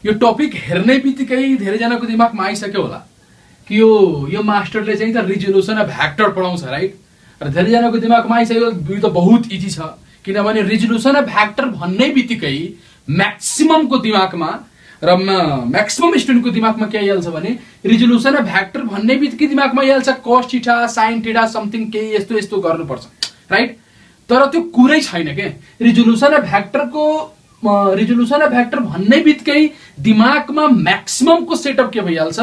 यो टपिक हेर्ने बित्तिकै धेरैजनाको दिमागमा आइसक्यो होला कि यो मास्टरले चाहिँ त रिजोल्युसन अफ भ्याक्टर पढाउँछ, राइट? र धेरैजनाको दिमागमा आइसक्यो यो त बहुत इजी छ, किनभने रिजोल्युसन अफ भ्याक्टर भन्ने बित्तिकै म्याक्सिममको दिमागमा र म्याक्सिमम स्टुडेन्टको दिमागमा के आइहाल्छ भने रिजोल्युसन अफ भ्याक्टर भन्ने बित्तिकै दिमागमा आइहाल्छ cos theta sin theta something के यस्तो यस्तो गर्नुपर्छ, राइट? तर त्यो कुरै छैन के। रिजोल्युसन अफ भ्याक्टर भन्ने बित्तिकै दिमागमा म्याक्सिममको सेटअप के भइहाल्छ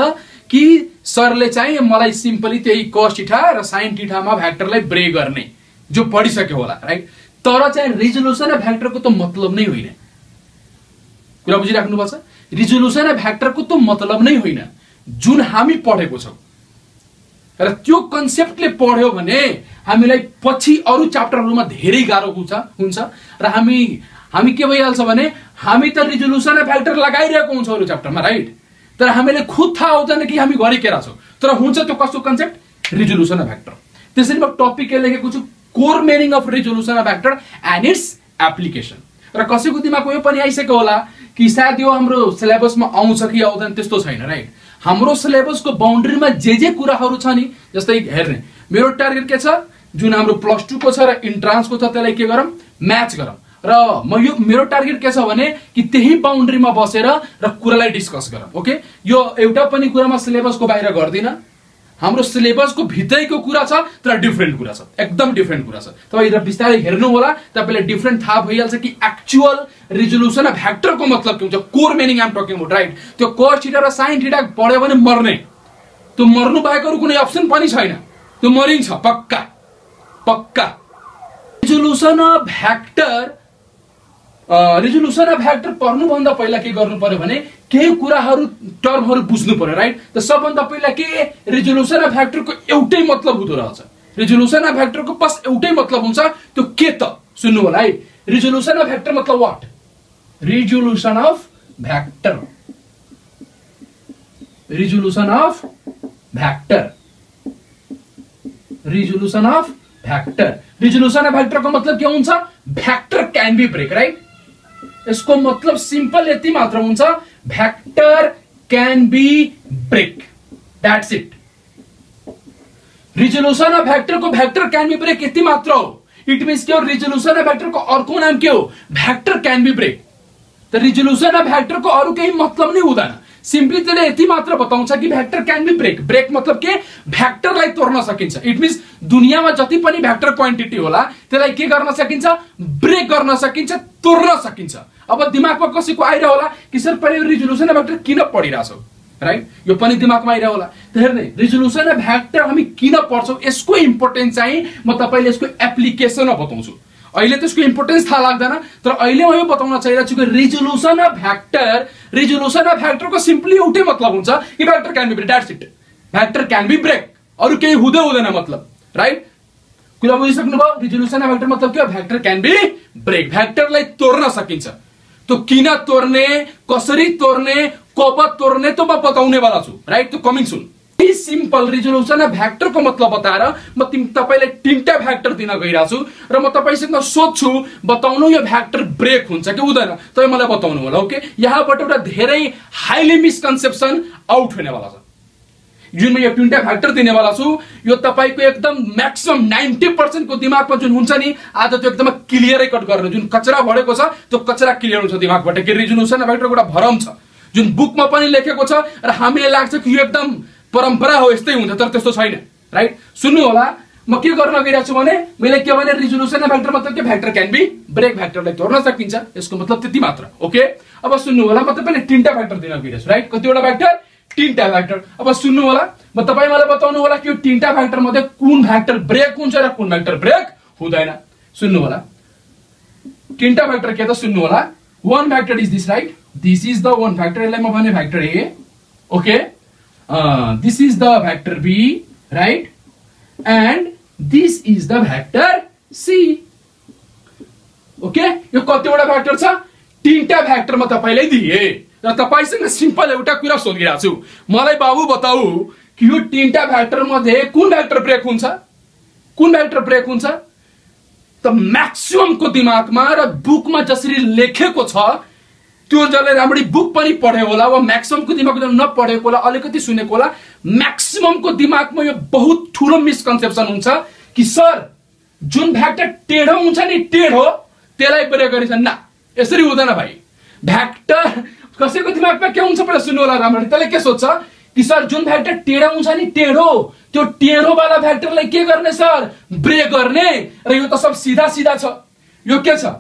कि सरले चाहिँ मलाई सिम्पली त्यही cos थीटा र sin थीटामा भ्याक्टरलाई ब्रेक गर्ने जो पढिसक्यो होला, राइट? तर चाहिँ रिजोल्युसन अफ भ्याक्टरको त मतलब नै होइन, कुरा बुझिराख्नुपर्छ। रिजोल्युसन अफ भ्याक्टरको त मतलब नै होइन जुन हामी पढेको छौं, र त्यो कन्सेप्टले पढ्यो भने हामीलाई पछि अरु च्याप्टरहरुमा धेरै गाह्रो हुन्छ र हामी के भइहाल्छ भने हामी त रिजोल्युसन अफ भ्याक्टर लगाइरहेको हुन्छ अरु च्याप्टरमा, राइट? तर हामीले खुद थाहा हुँदैन कि हामी गरिकेरा छौं, तर हुन्छ त्यो कस्तो कन्सेप्ट रिजोल्युसन अफ भ्याक्टर। त्यसैले म टपिक के लेखेको छु core meaning of resolution of vector and it's application. र कसैको दिमागमा यो पनि आइसक्यो होला कि सायद यो हाम्रो सिलेबसमा आउँछ कि आउँदैन, त्यस्तो छैन, राइट? हाम्रो सिलेबसको बाउन्ड्रीमा जे कुराहरु छ नि, जस्तै हेर्ने मेरो टार्गेट के छ, जुन हाम्रो प्लस 2 को छ र इन्ट्रान्सको छ त्यसलाई के गरौँ म्याच गरौँ, र मेरो टार्गेट के छ भने कि त्यही बाउन्ड्रीमा बसेर र कुरालाई डिस्कस गरौँ, ओके? यो एउटा पनि कुरामा सिलेबसको बाहिर गर्दिन, हाम्रो सिलेबसको भित्रैको कुरा छ तर डिफरेन्ट कुरा छ, एकदम डिफरेन्ट कुरा छ। तपाईहरु बिस्तारै हेर्नु होला, तपाईलाई डिफरेन्ट थाहा भइहाल्छ कि एक्चुअल रिजोल्युसन अफ भ्याक्टरको मतलब के हुन्छ, core meaning I'm talking about, right? त्यो cos थीटा र sin थीटा पढ्यो भने मर्ने, त्यो मर्नु बाहेक अरु कुनै अप्सन पनि छैन, त्यो मरिन्छ पक्का पक्का। रिजोल्युसन अफ भ्याक्टर पढ्नु भन्दा पहिला के गर्नु पर्यो भने केही कुराहरु टर्महरु बुझ्नु पर्यो, राइट? त सबभन्दा पहिला के रिजोल्युसन अफ भ्याक्टरको एउटै मतलब हुँदो रहेछ, रिजोल्युसन अफ भ्याक्टरको बस एउटै मतलब हुन्छ, त्यो के त सुन्नु होला है। रिजोल्युसन अफ भ्याक्टर मतलब what? Resolution of vector, resolution of vector, resolution of vector. Resolution of भ्याक्टरको मतलब के हुन्छ? Vector can be break, right? यसको मतलब सिम्पल यति मात्र हुन्छ, vector can be break, that's it. Resolution of भ्याक्टरको भ्याक्टर क्यान बी ब्रेक यति मात्र हो। इट मीन्स के हो, रिजोल्युसन अफ भ्याक्टरको अर्को नाम के हो? Vector can be break. त रिजोल्युसन अफ भ्याक्टरको अरु केही मतलब नै हुँदैन, सिम्पली त्यसले यति मात्र बताउँछ कि vector can be break. Break मतलब के? भ्याक्टरलाई तोड्न सकिन्छ। इट मीन्स दुनियामा जति पनि भ्याक्टर क्वान्टिटी होला त्यसलाई के गर्न सकिन्छ? ब्रेक गर्न सकिन्छ, तोड्न सकिन्छ। अब दिमागमा कसैको आइरा होला कि सर पहिले रिजोल्युसन अफ भ्याक्टर किन पढिराछौ, राइट? यो पनि दिमागमा आइरा होला। त हेर्ने रिजोल्युसन अफ भ्याक्टर हामी किन पढ्छौं, यसको इम्पोर्टेन्स चाहिँ म तपाईलाई यसको एप्लिकेसन बताउँछु। अहिले त्यसको इम्पोर्टेन्स थाहा लाग्दैन, तर अहिले म यो बताउन चाहिरहेछु कि रिजोल्युसन अफ भ्याक्टरको सिम्पली एउटै मतलब हुन्छ कि vector can be break, that's it. Vector can be break, अरु केही हुँदैन मतलब, राइट? कुरा बुझिसक्नु भयो? रिजोल्युसन अफ भ्याक्टर मतलब के हो? भ्याक्टर क्यान बी ब्रेक, भ्याक्टरलाई तोड्न सकिन्छ। तो किन तोड्ने, कसरी तोड्ने, कब तोड्ने त म बताउने वाला छु, राइट? तो coming soon. Simple resolution of भ्याक्टरको मतलब बताएर म तपाईलाई तीनटा भ्याक्टर दिन गइराछु र म तपाईसँग सोध्छु बताउनु यो भ्याक्टर ब्रेक हुन्छ कि हुँदैन, तपाई मलाई बताउनु होला, ओके? यहाँबाट एउटा धेरै हाइली मिसकन्सेप्सन आउट हुने वाला छ। जुन म यो तीनटा भ्याक्टर दिने वाला छु, यो तपाईको एकदम म्याक्सिमम 90% को दिमागमा जुन हुन्छ नि, आज त्यो एकदम क्लियरै कट गर्ने, जुन कचरा भरेको छ त्यो कचरा क्लियर हुन्छ दिमागबाट कि रिजोल्युसन अफ भ्याक्टरको एउटा भरम छ जुन बुकमा पनि लेखेको छ र हामीलाई लाग्छ कि यो एकदम परम्परा हो, यस्तै हुन्छ, तर त्यस्तो छैन, राइट? सुन्नु होला, म के गर्न गइरहेको छु भने मैले के भने रिजोल्युसन अफ भ्याक्टर मतलब के? भ्याक्टर क्यान बी ब्रेक, भ्याक्टरलाई तोड्न सकिन्छ, यसको मतलब त्यति मात्र, ओके? अब सुन्नु होला, म तपाईलाई तीनटा भ्याक्टर दिन गइरहेछु, राइट? कतिवटा भ्याक्टर? तीनटा भ्याक्टर। अब सुन्नु होला, म तपाई मलाई बताउनु होला कि यो तीनटा भ्याक्टर मध्ये कुन भ्याक्टर ब्रेक हुन्छ र कुन भ्याक्टर ब्रेक हुँदैन। सुन्नु होला, तीनटा भ्याक्टर के त? सुन्नु होला, one vector is this, right? This is the one vector, यसलाई म भने vector A, okay? This is the vector B, right? And this is the vector C, okay? यो कतिवटा भ्याक्टर छ? तीनटा भ्याक्टर म तपाईलाई दिए र तपाईसँग सिम्पल एउटा कुरा सोधिरहेको छु, मलाई बाबु बताऊ कि यो तीनटा भ्याक्टर मध्ये कुन भ्याक्टर ब्रेक हुन्छ? कुन भ्याक्टर ब्रेक हुन्छ? त म्याक्सिमम को दिमागमा र बुकमा जसरी लेखेको छ त्यो जसले राम्ररी बुक पनि पढ्यो होला वा म्याक्सिममको दिमागमा नपढेको होला अलिकति सुनेको होला म्याक्सिममको दिमागमा यो बहुत ठुलो मिसकन्सेप्सन हुन्छ कि सर जुन भ्याक्टर टेढो हुन्छ नि टेढो त्यसलाई ब्रेक गरिन्छ न यसरी हुँदैन भाइ भ्याक्टर कसैको दिमागमा के हुन्छ पहिला सुन्नु होला राम्ररी त्यसले के सोच्छ कि सर जुन भ्याक्टर टेढो हुन्छ नि टेढो त्यो टेढो वाला भ्याक्टरलाई के गर्ने सर ब्रेक गर्ने र यो त सब सीधा सीधा छ यो के छ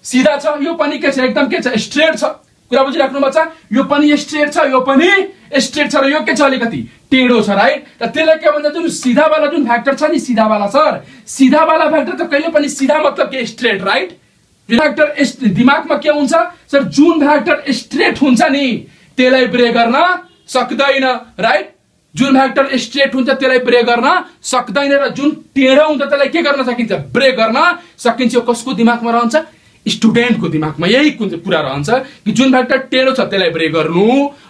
सीधा छ यो पनि के छ एकदम के छ स्ट्रेट छ कुरा बुझिराख्नु भएको छ यो पनि स्ट्रेट छ यो पनि स्ट्रेट छ र यो के छ अलिकति टेढो छ राइट र त्यसलाई के भन्छ जुन सीधा वाला जुन भ्याक्टर छ नि सीधा वाला सर सीधा वाला भ्याक्टर त कहिले पनि सीधा मतलब के स्ट्रेट राइट जुन भ्याक्टर दिमागमा के हुन्छ सर जुन भ्याक्टर स्ट्रेट हुन्छ नि त्यसलाई ब्रेक गर्न सक्दैन राइट जुन भ्याक्टर स्ट्रेट हुन्छ त्यसलाई ब्रेक गर्न सक्दैन र जुन टेढो हुन्छ त्यसलाई के गर्न सकिन्छ ब्रेक गर्न सकिन्छ यो कसको दिमागमा रहन्छ स्टुडेन्टको दिमागमा यही कुरा रहन्छ कि जुन भ्याक्टर टेढो छ त्यसलाई ब्रेक गर्नु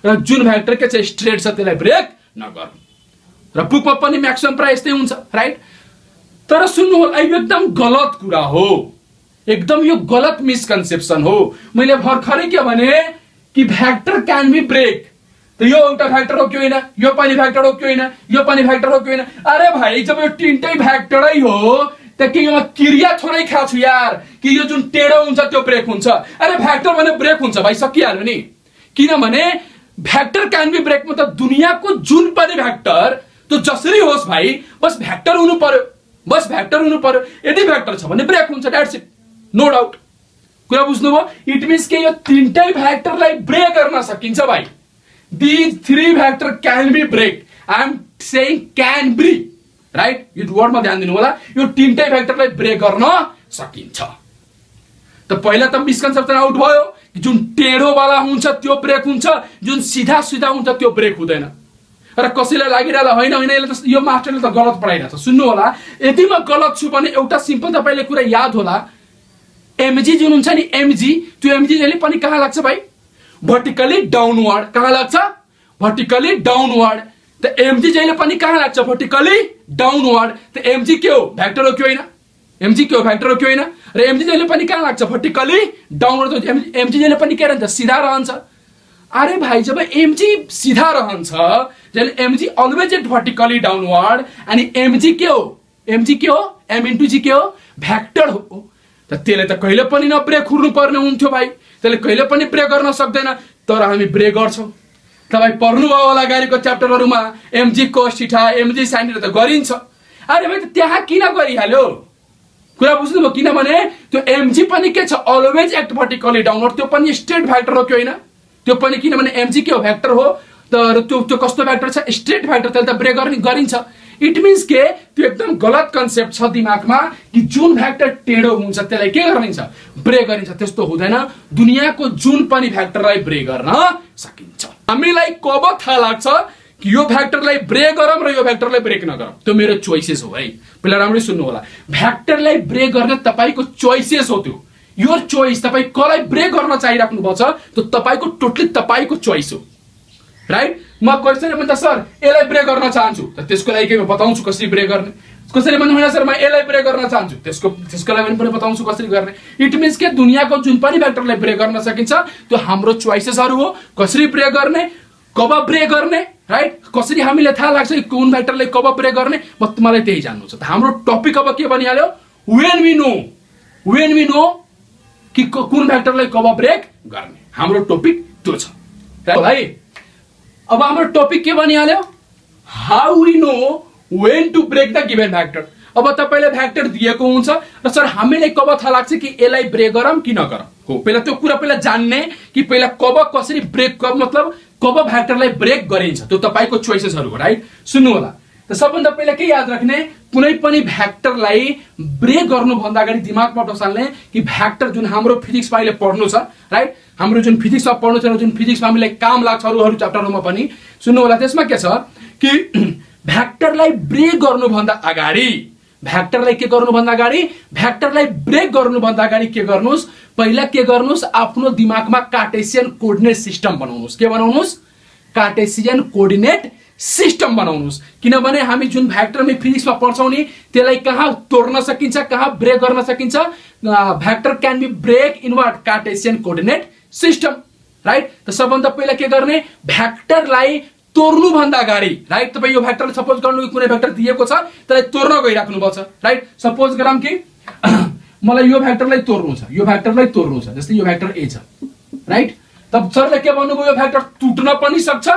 र जुन भ्याक्टर के छ स्ट्रेट छ त्यसलाई ब्रेक नगर्नु र बुकमा पनि म्याक्सिमम प्राय यस्तै हुन्छ राइट तर सुन्नु होला यो एकदम गलत कुरा हो एकदम यो गलत मिसकन्सेप्सन हो मैले भर्खरै के भने कि भ्याक्टर क्यान बी ब्रेक त यो एउटा भ्याक्टर हो कि होइन यो पनि भ्याक्टर हो कि होइन यो पनि भ्याक्टर हो कि होइन अरे भाइ जब यो तीनटै भ्याक्टरै हो त के यो क्रिया थोरै खा छु यार कि यो जुन टेढो हुन्छ त्यो ब्रेक हुन्छ अरे भ्याक्टर भने ब्रेक हुन्छ भाइ सकिहाल्यो नि किनभने भ्याक्टर क्यान बी ब्रेक मतलब दुनियाँको जुन पनि भ्याक्टर त्यो जसरी होस् भाइ बस भ्याक्टर हुनु पर्यो यदि भ्याक्टर छ भने ब्रेक हुन्छ द्याट्स इट नो डाउट कुरा बुझ्नुभयो इट मिन्स के यो तीनटै भ्याक्टरलाई ब्रेक गर्न सकिन्छ भाइ these three vector can be break I am saying can be right यो वर्ड मा ध्यान दिनु होला यो तीनटै भ्याक्टरलाई ब्रेक गर्न सकिन्छ त पहिला त मिसकन्सेप्सन आउट भयो जुन टेढो वाला हुन्छ त्यो ब्रेक हुन्छ जुन सीधा सीधा हुन्छ त्यो ब्रेक हुँदैन र कसैलाई लागिरहला हैन यसले त यो मास्टरले त गलत पढाइरहेछ सुन्नु होला यदि म गलत छु भने एउटा सिम्पल तपाईले कुरा याद होला एमजी जुन हुन्छ नि एमजी त्यो एमजी जहिले पनि कहाँ लाग्छ भाइ vertically downward कहाँ लाग्छ vertically downward त mg जहिले पनि कहाँ लाग्छ vertically downward त mg के हो भ्याक्टर हो कि होइन mg के हो भ्याक्टर हो कि होइन र mg जहिले पनि कहाँ लाग्छ vertically downward त mg जहिले पनि के रहन्छ सीधा रहन्छ अरे भाइ जब mg सीधा रहन्छ जहिले mg always at vertically downward अनि mg के हो m into g के हो भ्याक्टर हो त त्यसले त कहिले पनि न ब्रेक हुनु पर्ने हुन्थ्यो भाइ त्यसले कहिले पनि ब्रेक गर्न सक्दैन तर हामी ब्रेक गर्छौं तपाई पढ्नु भयो होला गाडीको च्याप्टरहरुमा MG cos theta MG sin theta त गरिन्छ अरे भाइ त त्यहाँ किन गरिहाल्यो कुरा बुझ्नुभयो किनभने त्यो एमजी पनि के छ अलवेज एक्ट भर्टिकली डाउनवर्ड त्यो पनि स्ट्रेट भ्याक्टर हो कि होइन त्यो पनि किनभने एमजी के हो भ्याक्टर हो तर त्यो कस्तो भ्याक्टर छ स्ट्रेट भ्याक्टर त्यसले त ब्रेक गर्ने गरिन्छ इट मिन्स के त्यो एकदम गलत कन्सेप्ट छ दिमागमा कि जुन भ्याक्टर टेढो हुन्छ त्यसलाई के गरिन्छ ब्रेक गरिन्छ त्यस्तो हुँदैन दुनियाँको जुन पनि भ्याक्टरलाई ब्रेक गर्न सकिन्छ हामीलाई कब थाहा लाग्छ कि यो भ्याक्टरलाई ब्रेक गरौँ र यो भ्याक्टरलाई ब्रेक नगरौँ त्यो मेरो चोइसेस हो है पहिला राम्ररी सुन्नु होला भ्याक्टरलाई ब्रेक गर्न तपाईको चोइसेस हो त्यो यो चोइस तपाई कसलाई ब्रेक गर्न चाहिराख्नु भएको छ त्यो तपाईको टोटली तपाईको चोइस हो राइट म क्वेशन भन्छ सर यसलाई ब्रेक गर्न चाहन्छु त त्यसको लागि के बताउँछु कसरी ब्रेक गर्ने कसैले भन्नु होइन सर म यसलाई ब्रेक गर्न चाहन्छु त्यसको लागि पनि बताउँछु कसरी गर्ने इट मिन्स के दुनियाँको जुन पनि भ्याक्टरलाई ब्रेक गर्न सकिन्छ त्यो हाम्रो चोइसेसहरु हो कसरी ब्रेक गर्ने कब ब्रेक गर्ने राइट कसरी हामीले थाहा लाग्छ कि कुन भ्याक्टरलाई कब ब्रेक गर्ने मलाई त्यही जान्नु छ त हाम्रो टपिक अब के बनिहाल्यो when we know कि कुन भ्याक्टरलाई कब ब्रेक गर्ने हाम्रो टपिक त्यो छ है अब हाम्रो टपिक के बनिहाल्यो how we know when to break the given vector अब तपाईले भ्याक्टर दिएको हुन्छ र सर हामीले कब थाहा लाग्छ कि यसलाई ब्रेक गरौँ कि नगरौँ हो पहिला त्यो कुरा पहिला जान्ने कि पहिला कब कसरी ब्रेक मतलब कब भ्याक्टरलाई ब्रेक गरिन्छ त्यो तपाईको चोइसेसहरु हो राइट सुन्नु होला त सबभन्दा पहिला के याद राख्ने कुनै पनि भ्याक्टरलाई ब्रेक गर्नु भन्दा अगाडि दिमागमा बसाल्ने कि भ्याक्टर जुन हाम्रो फिजिक्समा अहिले पढ्नु छ राइट हाम्रो जुन फिजिक्समा पढ्नु छ जुन फिजिक्समा हामीलाई काम लाग्छ अरु च्याप्टरहरुमा पनि सुन्नु होला त्यसमा के छ कि भ्याक्टरलाई ब्रेक गर्नु भन्दा अगाडि भ्याक्टरलाई के गर्नु भन्दा अगाडि भ्याक्टरलाई ब्रेक गर्नु भन्दा अगाडि के गर्नुस् पहिला के गर्नुस् आफ्नो दिमागमा कार्टेशियन कोर्डिनेट सिस्टम बनाउनुस् के बनाउनुस् कार्टेशियन कोर्डिनेट सिस्टम बनाउनुस् किनभने हामी जुन भ्याक्टरमै फिजिक्समा पढ्छौं नि त्यसलाई कहाँ तोड्न सकिन्छ कहाँ ब्रेक गर्न सकिन्छ vector can be break in what Cartesian coordinate system right. त सबभन्दा पहिला के गर्ने, भेक्टरलाई तोड्नु भन्दा अगाडि, राइट। तपाईँ यो भेक्टर सपोज गर्नु कुनै भेक्टर दिएको छ त्यसलाई तोड्न गइराख्नु पर्छ, राइट। सपोज गरौँ कि मलाई यो भेक्टरलाई तोड्नु छ, यो भेक्टरलाई तोड्नु छ, जस्तै यो भेक्टर ए छ, राइट। तब सरले के भन्नुभयो, यो भेक्टर टुट्न पनि सक्छ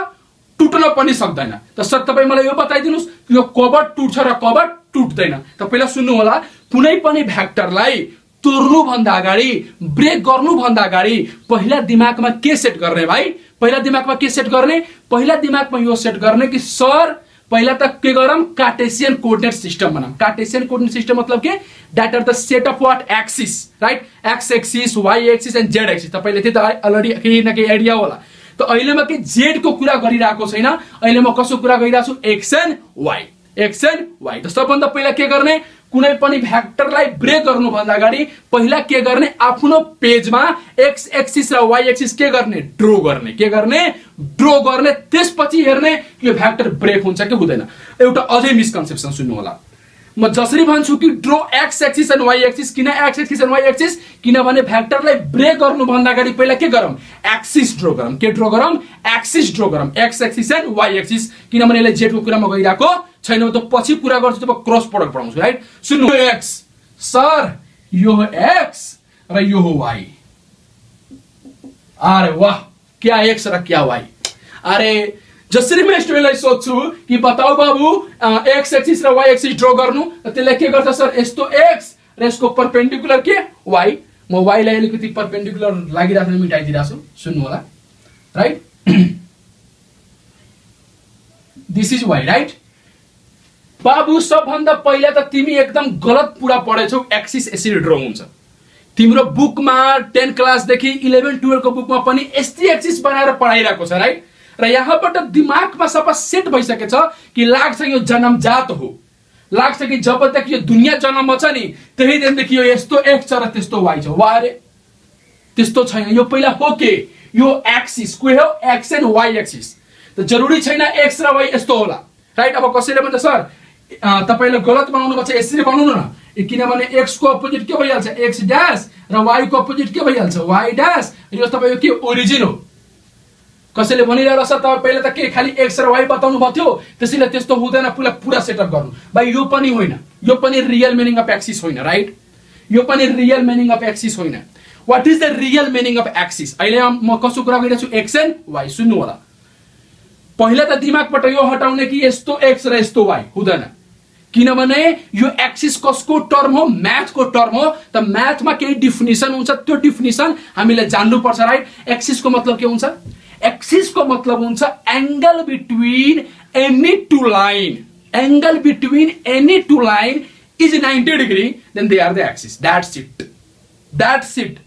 टुट्न पनि सक्दैन। त सर तपाईँ मलाई यो बताइदिनुस् यो कब टुट्छ र कब टुट्दैन। त पहिला सुन्नु होला, कुनै पनि भेक्टरलाई तोड्नु भन्दा अगाडि, ब्रेक गर्नु भन्दा अगाडि पहिला दिमागमा के सेट गर्ने भाइ, पहिला दिमागमा के सेट गर्ने, पहिला दिमागमा यो सेट गर्ने कि सर पहिला त के गरौँ, कार्टेशियन कोअर्डिनेट सिस्टम बनाऊँ। कार्टेशियन कोअर्डिनेट सिस्टम मतलब के, that are the set of what axis, right. X axis, Y axis and Z axis. तपाईले त्यो त अलरेडी केही न केही आइडिया होला। त अहिले म के जेड को कुरा गरिरहेको छैन, अहिले म कसो कुरा गरिरहेको छु, X and Y, X and Y. त सबभन्दा पहिला के गर्ने, कुनै पनि भेक्टरलाई ब्रेक गर्नु भन्दा अगाडि पहिला के गर्ने, आफ्नो पेजमा एक्स एक्सिस र वाई एक्सिस के गर्ने, ड्रो गर्ने, के गर्ने, ड्रो गर्ने। त्यसपछि हेर्ने यो भेक्टर ब्रेक हुन्छ कि हुँदैन। एउटा अझै मिसकन्सेप्सन सुन्नु होला, म जसरी भन्छु कि draw X axis and Y axis, किन X axis and Y axis, किनभने भेक्टरलाई ब्रेक गर्नु भन्दा अगाडि पहिला के गरौँ, एक्सिस ड्रो गरौँ, के ड्रो गरौँ, एक्सिस ड्रो गरौँ, X axis and Y axis. किनभने यसले जेड को कुरामा गइरहेको छैन, म त पछि कुरा गर्छु जब क्रस प्रोडक्ट पढाउँछु, राइट। सुन्नु, एक्स सर यो हो एक्स र यो हो वाई। अरे वाह, क्या एक्स र क्या वाई। अरे जसरी म स्टुडेन्टलाई सोध्छु कि बताऊ बाबु एक्स एक्सिस र वाई एक्सिस ड्रो गर्नु, त्यसले के गर्छ सर, यस्तो एक्स र यसको परपेन्डिकुलर के वाई। म वाई लाई अलिकति परपेन्डिकुलर लागिराख्नु मिटाइदिरहेको छु, सुन्नु होला, right. This is Y, right. बाबु सबभन्दा पहिला त तिमी एकदम गलत कुरा पढेछौ, एक्सिस यसरी ड्रो हुन्छ। तिम्रो बुकमा 10 क्लासदेखि 11 12 को बुकमा पनि यस्तै एक्सिस बनाएर पढाइरहेको छ, राइट। र यहाँबाट दिमागमा सबै सेट भइसकेछ कि लाग्छ यो जन्मजात हो, लाग्छ कि जबदेखि यो दुनियाँ जन्म छ नि त्यही दिनदेखि यो यस्तो एक्स छ र त्यस्तो वाई छ। वारे त्यस्तो छैन, यो पहिला हो के, यो एक्सिस को हो, एक्स एन्ड वाई एक्सिस। त जरुरी छैन एक्स र वाई यस्तो होला, राइट। अब कसैले भन्छ सर तपाईले गलत बनाउनु पर्छ, यसरी बनाउनु न, किनभने एक्स को अपोजिट के भइहाल्छ, एक्स ड्याश, र वाई को अपोजिट के भइहाल्छ, वाई ड्याश। यो तपाईको के ओरिजिन हो। कसैले भनिरहेको छ तपाईँ पहिला त के खाली एक्स र वाई बताउनु भएको थियो, त्यसैले त्यस्तो हुँदैन, पुरा सेटअप गर्नु। भाइ यो पनि होइन, यो पनि रियल मिनिङ अफ एक्सिस होइन, राइट। यो पनि रियल मिनिङ अफ एक्सिस होइन। What is the real meaning of axis. अहिले म कसो कुरा गरिरहेको छु, एक्स एन्ड वाई। सुन्नु होला, पहिला त दिमागबाट यो हटाउने कि यस्तो एक्स र यस्तो वाई हुँदैन, किनभने यो एक्सिस कसको टर्म हो, म्याथ को टर्म हो। त म्याथमा केही डिफिनिसन हुन्छ, त्यो डिफिनिसन हामीले जान्नु पर्छ, राइट। एक्सिस को मतलब के हुन्छ, एक्सिस को मतलब हुन्छ angle between any two line, angle between any two line is 90 degree, then they are the axis. That's it, that's it.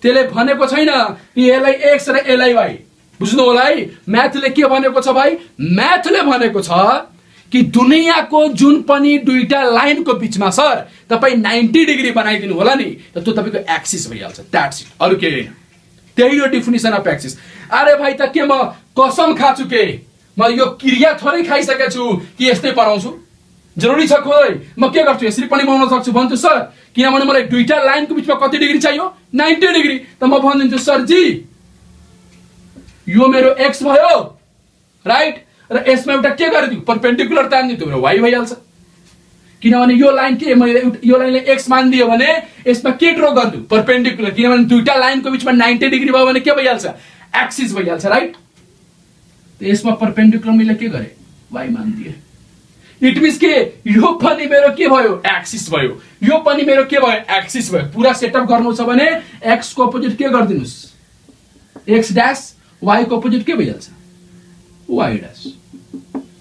त्यसले भनेको छैन कि यसलाई एक्स र यसलाई वाई, बुझ्नु होला है। म्याथले के भनेको छ भाइ, म्याथले भनेको छ कि दुनियाँको जुन पनि दुईटा लाइनको बीचमा सर तपाई 90 डिग्री बनाइदिनु होला नि, त त्यो तपाईको एक्सिस भइहाल्छ। दैट्स इट, अरु केही हैन। त्यही हो डिफिनिसन अफ एक्सिस। अरे भाइ त के म कसम खाछु के, म यो क्रिया थोरै खाइसके छु कि यस्तै बनाउँछु, जरुरी छ खोइ। म के गर्छु, यसरी पनि बनाउन सक्छु भन्छु सर, किनभने मलाई दुईटा लाइनको बीचमा कति डिग्री चाहियो, 90 डिग्री। त म भनिदिन्छु सर जी यो मेरो एक्स भयो, राइट, र यसमा एउटा के गरिदिउ, परपेन्डिकुलर तान्दिउ, त्यो मेरो वाई भइहाल्छ। किनभने यो लाइन के, मैले यो लाइनले एक्स मानिदियो भने यसमा के ड्रो गर्दिउ, परपेन्डिकुलर, किनभने दुईटा लाइनको बीचमा 90 डिग्री भयो भने के भइहाल्छ, एक्सिस भइहाल्छ, राइट। त यसमा परपेन्डिकुलर मैले के गरे, वाई मानिदिए। इट मिन्स के यो पनि मेरो के भयो, एक्सिस भयो, यो पनि मेरो के भयो, एक्सिस भयो। पूरा सेटअप गर्नु छ भने एक्स को अपोजिट के गर्दिनुस्, एक्स ड्याश, वाई को अपोजिट के भइहाल्छ, वाई ड्याश,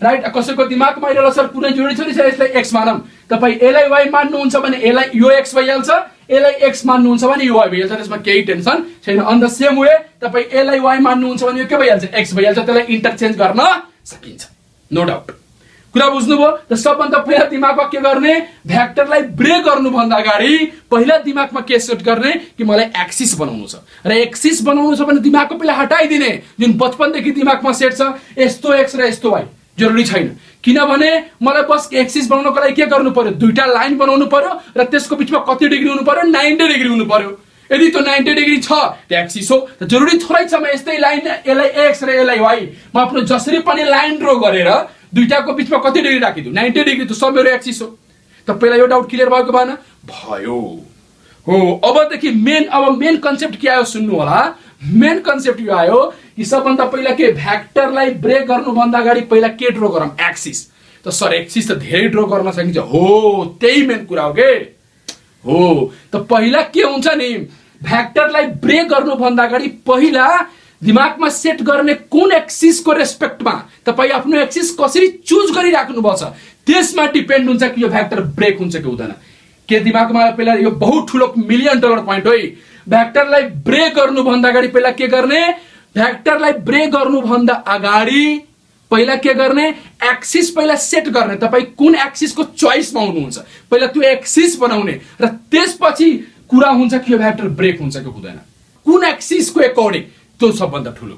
राइट। कसैको दिमागमा आइरहला सर कुनै जोडी छ नि सर यसलाई एक्स मानौं, तपाई एलाई वाई मान्नुहुन्छ भने एलाई यो एक्स भइहाल्छ, एलाई एक्स मान्नुहुन्छ भने यो वाई भइहाल्छ, त्यसमा केही टेन्सन छैन। अन द सेम वे तपाई एलाई वाई मान्नुहुन्छ भने यो के भइहाल्छ, एक्स भइहाल्छ, त्यसलाई इन्टरचेन्ज गर्न सकिन्छ, नो डाउट। कुरा बुझ्नुभयो। त सबभन्दा पहिला दिमागमा के गर्ने, भेक्टरलाई ब्रेक गर्नु भन्दा अगाडि पहिला दिमागमा के सेट गर्ने कि मलाई एक्सिस बनाउनु छ, र एक्सिस बनाउनु छ भने दिमागको पहिला हटाइदिने जुन बचपनदेखि दिमागमा सेट छ, यस्तो एक्स र यस्तो वाई जरुरी छैन। किनभने मलाई बस एक्सिस बनाउनको लागि के गर्नु पर्यो, दुईटा लाइन बनाउनु पर्यो र त्यसको बीचमा कति डिग्री हुनु पर्यो, 90 डिग्री हुनु पर्यो। यदि त्यो 90 डिग्री छ त्यो एक्सिस हो। त जरुरी थोरै छ म यस्तै लाइन यसलाई एक्स र यसलाई वाइ म आफ्नो जसरी पनि लाइन ड्र गरेर दुईटाको बीचमा कति डिग्री राखिदिउ 90 डिग्री त सब मेरो एक्सिस हो। त पहिला यो डाउट क्लियर भएको भएन? भयो हो। अबदेखि मेन कन्सेप्ट के आयो सुन्नु होला। मेन कन्सेप्ट यो आयो कि सबभन्दा पहिला के भ्याक्टरलाई ब्रेक गर्नुभन्दा अगाडि पहिला के ड्र गरौँ एक्सिस। त सर एक्सिस त धेरै ड्र गर्न सकिन्छ हो, त्यही मेन कुरा हो के हो। त पहिला के हुन्छ नि भ्याक्टरलाई ब्रेक गर्नुभन्दा अगाडि पहिला दिमागमा सेट गर्ने कुन एक्सिसको रेस्पेक्टमा तपाईँ आफ्नो एक्सिस कसरी चुज गरिराख्नु पर्छ त्यसमा डिपेन्ड हुन्छ कि यो भ्याक्टर ब्रेक हुन्छ कि हुँदैन। के दिमागमा पहिला यो बहुत ठुलो $1,000,000 पोइन्ट हो। भ्याक्टरलाई ब्रेक गर्नुभन्दा अगाडि पहिला के गर्ने? भ्याक्टरलाई ब्रेक गर्नुभन्दा अगाडि पहिला के गर्ने? एक्सिस पहिला सेट गर्ने। तपाईँ कुन एक्सिसको चोइसमा हुनुहुन्छ पहिला त्यो एक्सिस बनाउने र त्यसपछि कुरा हुन्छ कि यो भ्याक्टर ब्रेक हुन्छ कि हुँदैन। कुन एक्सिसको अकर्डिङ त्यो सबभन्दा ठुलो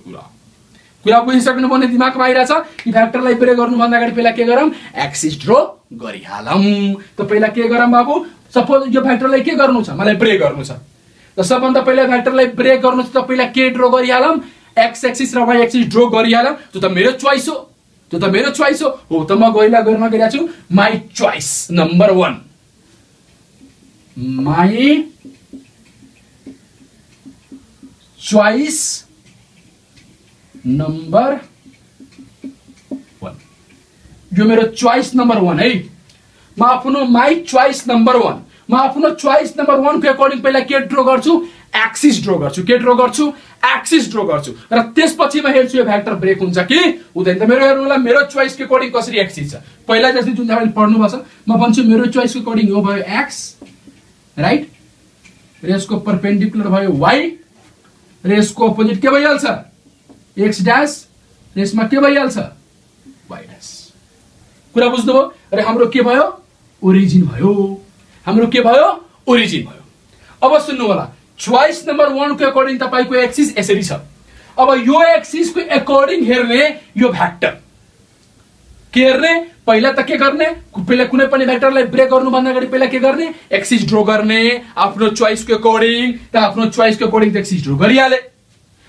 कुरा बुझिसक्नु भने दिमागमा आइरहेछ कि भ्याक्टरलाई ब्रेक गर्नुभन्दा अगाडि पहिला के गरौँ? एक्सिस ड्र गरिहालौँ। त पहिला के गरौँ बाबु? सपोज यो भ्याक्टरलाई के गर्नु छ? मलाई ब्रेक गर्नु छ। त सबभन्दा पहिला भ्याक्टरलाई ब्रेक गर्नु छ त पहिला के ड्र गरिहालौँ? एक्स एक्सिस र वाइ एक्सिस ड्र गरिहालौँ। त्यो त मेरो चोइस हो, त्यो त मेरो चोइस हो। त म गर्न गइरहेको छु my choice number 1, my choice number 1। यो मेरो चोइस नम्बर 1 है। म आफ्नो माई चोइस नम्बर 1 म आफ्नो चोइस नम्बर 1 को अकर्डिङ पहिला के ड्र गर्छु? एक्सिस ड्र गर्छु। के ड्र गर्छु? एक्सिस ड्र गर्छु र त्यसपछि म हेर्छु यो भ्याक्टर ब्रेक हुन्छ कि हुँदैन। त मेरो हेर्नुलाई मेरो चोइस को अकर्डिङ कसरी एक्सिस छ पहिला जस्तै जुन तपाईले पढ्नु पर्छ म भन्छु मेरो चोइस को अकर्डिङ यो भयो एक्स राइट र यसको परपेन्डिकुलर भयो वाइ र यसको अपोजिट के भइहाल्छ? एक्स ड्याश र यसमा के भइहाल्छ? Y dash. कुरा बुझ्नुभयो? र हाम्रो के भयो? ओरिजिन भयो। हाम्रो के भयो? ओरिजिन भयो। अब सुन्नु होला चोइस नम्बर 1 को अकर्डिङ तपाईको एक्सिस यसरी छ। अब यो एक्सिस को अकर्डिङ हेर्ने यो भ्याक्टर के हेर्ने? पहिला त के गर्ने? पहिला कुनै पनि भ्याक्टरलाई ब्रेक गर्नुभन्दा अगाडि पहिला के गर्ने? एक्सिस ड्र गर्ने आफ्नो चोइस को अकर्डिङ। त आफ्नो चोइस को अकर्डिङ एक्सिस ड्र गरिहाले,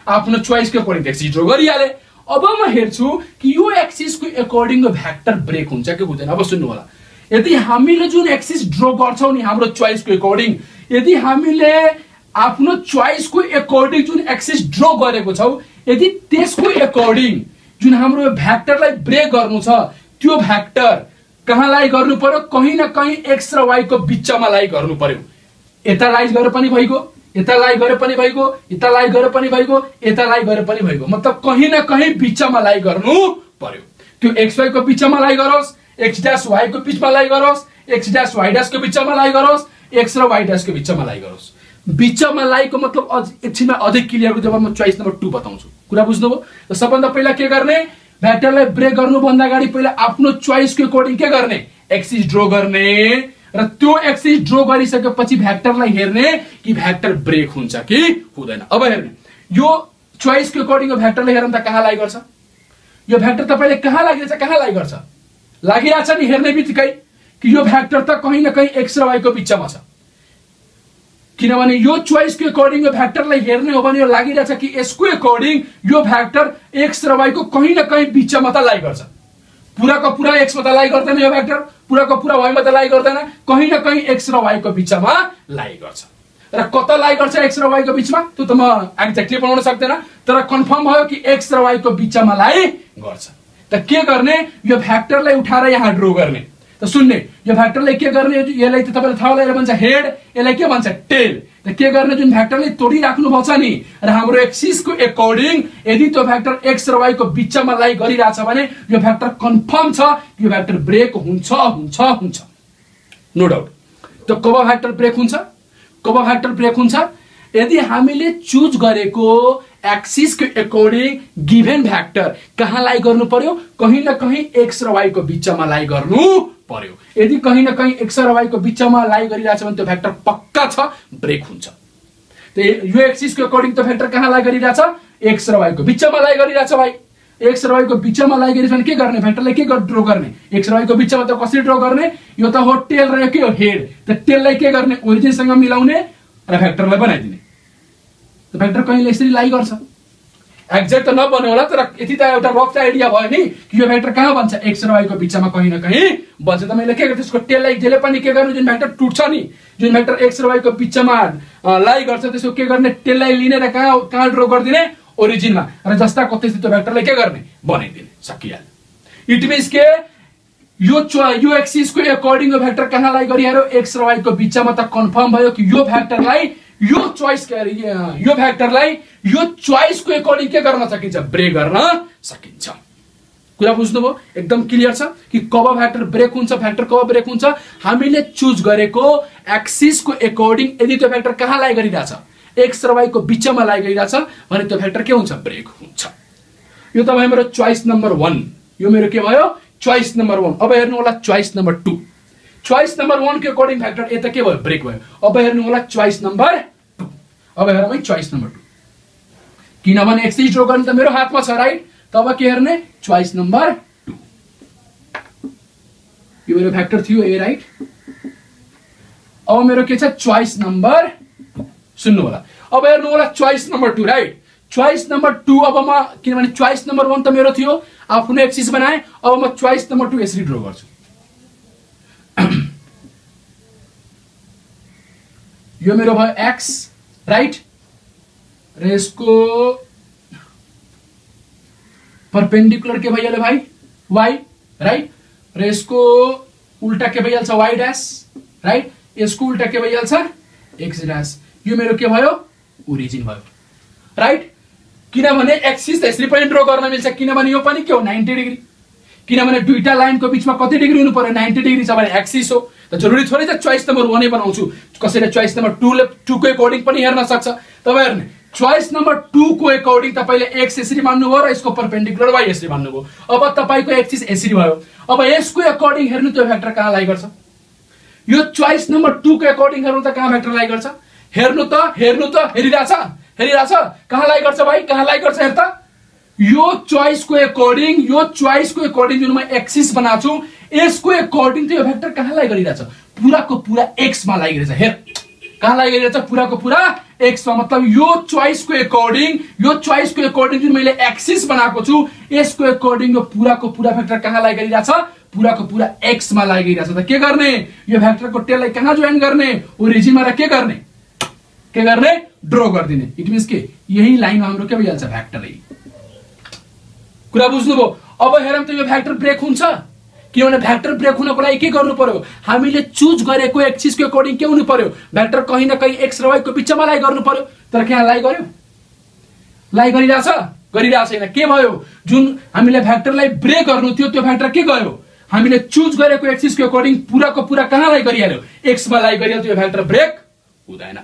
आफ्नो चोइस को अकर्डिङ एक्सिस ड्र गरिहाले। अब म हेर्छु कि यो एक्सिस को अकर्डिङ भ्याक्टर ब्रेक हुन्छ कि हुँदैन। अब सुन्नु होला यदि हामीले जुन एक्सिस ड्र गर्छौं नि हाम्रो चोइस को अकर्डिङ, यदि हामीले आफ्नो चोइस को अकर्डिङ जुन एक्सिस ड्र गरेको छौ यदि त्यसको अकर्डिङ जुन हाम्रो भ्याक्टरलाई ब्रेक गर्नु छ त्यो भ्याक्टर कहाँ लाई गर्नु पर्यो? कहीं न कहीं एक्स र वाइ को बीचमा लाई गर्नु पर्यो। यता लाई गरे पनि भइगयो, यता लाई गरे पनि भइगयो, यता लाई गरे पनि भइगयो, यता लाई गरे पनि भइगयो। मतलब कहीं न कहीं बीचमा लाई गर्नु पर्यो। त्यो एक्स वाइ को बीचमा लाई गरोस्, एक्स ड्याश वाइ को बीचमा लाई गरोस्, एक्स ड्याश वाइ ड्याश को बीचमा लाई गरोस्, एक्स र वाइ ड्याश को बीचमा लाई गरोस्। बीचमा लाई को मतलब एकछिनमा अधिक क्लियर जब म चोइस नम्बर 2 बताउँछु। कुरा बुझ्नुभयो? त सबभन्दा पहिला के गर्ने? भ्याक्टरलाई ब्रेक गर्नुभन्दा अगाडि पहिला आफ्नो चोइस को अकर्डिङ के गर्ने? एक्सिस ड्र गर्ने र त्यो एक्सिस ड्र गरिसकेपछि भ्याक्टरलाई हेर्ने कि भ्याक्टर ब्रेक हुन्छ कि हुँदैन। अब हेर्ने यो चोइस को अकर्डिङ भ्याक्टरले हेर्न त कहाँ लाई गर्छ? यो भ्याक्टर तपाईले कहाँ लागिरहेछ? कहाँ लाई गर्छ? लागिरहेछ नि हेर्ने बित्तिकै कि यो भ्याक्टर त कहीं न कहीं एक्स र वाइ को बीचमा छ। किनभने यो चोइस को अकर्डिङ यो भ्याक्टरलाई हेर्ने हो भने यो लागिरहेछ कि यसको अकर्डिङ यो भ्याक्टर एक्स र वाइ को कहीं न कहीं बीचमा त लाई गर्छ। पुराको पुरा एक्स मा त लाई गर्दैन यो भ्याक्टर, पुराको पुरा वाइ मा त लाई गर्दैन, कहीं न कहीं एक्स र वाइ को बीचमा लाई गर्छ। र कता लाई गर्छ एक्स र वाइ को बीचमा त्यो त म एक्ज्याक्टली बनाउन सक्दैन, तर कन्फर्म भयो कि एक्स र वाइ को बीचमा लाई गर्छ। त के गर्ने? यो भ्याक्टरलाई उठाएर यहाँ ड्र गर्ने। त सुन्ने यो भ्याक्टरलाई के गर्ने? यसलाई त तपाईलाई थाहा होला यसले भन्छ हेड, यसलाई के भन्छ? टेल। त के गर्ने? जुन भ्याक्टरले तोडिराख्नु भएको छ नि र हाम्रो एक्सिस को अकर्डिङ यदि त्यो भ्याक्टर एक्स र वाइ को बीचमा लाई गरिरहेछ भने यो भ्याक्टर कन्फर्म छ यो भ्याक्टर ब्रेक हुन्छ हुन्छ हुन्छ नो डाउट। त कब भ्याक्टर ब्रेक हुन्छ? कब भ्याक्टर ब्रेक हुन्छ? यदि हामीले चुज गरेको एक्सिस को अकर्डिङ गिभन भ्याक्टर कहाँ लाई गर्नु पर्यो? कहीं न कहीं एक्स र वाइ को बीचमा लाई गर्नु पर्यो। यदि कहीं न कहीं एक्स र वाइ को बीचमा लाई गरिरहेछ भने त्यो भ्याक्टर पक्का छ ब्रेक हुन्छ। त यो एक्सिस को अकर्डिङ त्यो भ्याक्टर कहाँ लाई गरिरहेछ? एक्स र वाइ को बीचमा लाई गरिरहेछ। भाइ एक्स र वाइ को बीचमा लाई गरिरहेछ भने के गर्ने? भ्याक्टरलाई के ड्र गर्ने? एक्स र वाइ को बीचमा त कसरी ड्र गर्ने? यो त हो टेल र यो के हो? हेड। त टेललाई के गर्ने? ओरिजिनसँग मिलाउने र भ्याक्टरलाई बनाइदिने। त भेक्टर कहिले यसरी लाई गर्छ। एक्ज्याक्ट त नबन्यो होला तर यति त एउटा रफ आइडिया भयो नि कि यो भेक्टर कहाँ बन्छ, एक्स र वाई को बिचमा कहीं न कहीं बन्छ। त मैले के गर्छु त्यसको टेललाई जहिले पनि के गर्नु, जुन भेक्टर टुट्छ नि, जुन भेक्टर एक्स र वाई को बिचमा लाई गर्छ त्यसको के गर्ने, टेललाई लिने र कहाँ ड्र गरिदिने, ओरिजिनमा, र जस्ताको त्यस्तै त्यो भेक्टरलाई के गर्ने, बनाइदिने, सकिहाल्यो। इट मिन्स के यो एक्सिस को अकॉर्डिंग यो भेक्टर कहाँ लाई गरिहाल्यो, एक्स र वाई को बिचमा, त कन्फर्म भयो कि यो भेक्टरलाई यो भेक्टरलाई यो चोइस को अकॉर्डिंग के गर्न सकिन्छ, ब्रेक गर्न सकिन्छ। कुरा बुझ्नुभयो, एकदम क्लियर छ कि कब भेक्टर ब्रेक हुन्छ, भेक्टर कब ब्रेक हुन्छ, हामीले चुज गरेको एक्सिस को अकॉर्डिंग यदि त्यो भेक्टर कहाँ लाई गरिरहेछ, एक्स र वाई को बिचमा लाई गरिरहेछ भने त्यो भेक्टर के हुन्छ, ब्रेक हुन्छ। यो त भयो मेरो चोइस नम्बर 1, यो मेरो के भयो, चोइस नम्बर 1। अब हेर्नु होला चोइस नम्बर 2। चोइस नम्बर 1 के अकॉर्डिंग भेक्टर यता के भयो, ब्रेक भयो। अब हेर्नु होला चोइस नम्बर 2। अब हेरौँ है चोइस नम्बर 2, किनभने एक्सिस ड्र गर्ने त मेरो हातमा छ, राइट। तब के हेर्ने, चोइस नम्बर 2। यो मेरो भेक्टर थियो ए, राइट। अब मेरो के छ, चोइस नम्बर 2। सुन्नु होला, अब हेर्नु होला choice number 2, right. Choice number 2 अब म, किनभने चोइस नम्बर 1 त मेरो थियो, आफ्नो एक्सिस बनाए, अब म चोइस नम्बर 2 यसरी ड्र गर्छु। यो मेरो भयो एक्स, राइट, र यसको परपेंडिकुलर के भइहाल्यो भाइ, वाई, राइट, र यसको उल्टा के भइहाल्छ, वाई डैश, राइट, यसको उल्टा के भइहाल्छ, एक्स डैश। यो मेरो के भयो, ओरिजिन भयो, राइट। किनभने एक्सिस त यसरी पनि ड्र गर्न मिल्छ, किनभने यो पनि के हो, 90 डिग्री, किनभने दुईटा लाइनको बीचमा कति डिग्री हुनु पर्यो, 90 डिग्री छ भने एक्सिस हो। त जरुरी थोरै छ चोइस नम्बर 1 बनाउँछु, कसैले चोइस नम्बर 2 को अकॉर्डिंग पनि हेर्न सक्छ। तब हेर्ने चोइस नम्बर 2 को अकॉर्डिंग तपाईले एक्स यसरी मान्नुभयो र यसको परपेंडिकुलर वाई यसरी मान्नुभयो। अब तपाईको एक्सिस यसरी भयो। अब यसको अकॉर्डिंग हेर्नु त्यो भेक्टर कहाँ लाई गर्छ, यो चोइस नम्बर 2 को अकॉर्डिंग हेर्नु त कहाँ भेक्टर लाई गर्छ, हेर्नु त हेरिराछ, कहाँ लाई गर्छ भाइ, कहाँ लाई गर्छ, हेर त। यो चोइस को अकॉर्डिंग जुन म एक्सिस बनाएको छु यसको अकॉर्डिंग त यो भेक्टर कहाँ लाई गरिरहेछ, पूरा को पूरा एक्स मा लागिरहेछ। हेर कहाँ लाई गरिरहेछ, पूरा को पूरा एक्स मा। मतलब यो चोइस को अकॉर्डिंग जुन मैले एक्सिस बनाएको छु यसको अकॉर्डिंग यो पूरा को पूरा भेक्टर कहाँ लाई गरिरहेछ, पूरा को पूरा एक्स मा लाई गरिरहेछ। त के गर्ने, यो भेक्टर को टेललाई कहाँ जोइन गर्ने, ओरिजिनमा, र के गर्ने, ड्र गरिदिने। इट मिन्स के यही लाइनमा हाम्रो के भइहाल्छ, भेक्टरै। कुरा बुझ्नुभयो। अब हेरौँ त यो भेक्टर ब्रेक हुन्छ, किनभने भेक्टर ब्रेक हुनको लागि के गर्नु पर्यो, हामीले चुज गरेको एक्सिस को अकॉर्डिंग के हुनु पर्यो, भेक्टर कहीं न कहीं एक्स र वाई को बिचमा लाई गर्नु पर्यो। तर के लाई गर्यो, लाई गरिरहेछ हैन। के भयो, जुन हामीले भेक्टरलाई ब्रेक गर्नु थियो त्यो भेक्टर के गयो, हामीले चुज गरेको एक्सिस को अकॉर्डिंग पूरा को पूरा कहाँ लाई गरिहाल्यो, एक्स मा लाई गरिहाल्यो। त्यो भेक्टर ब्रेक हुँदैन।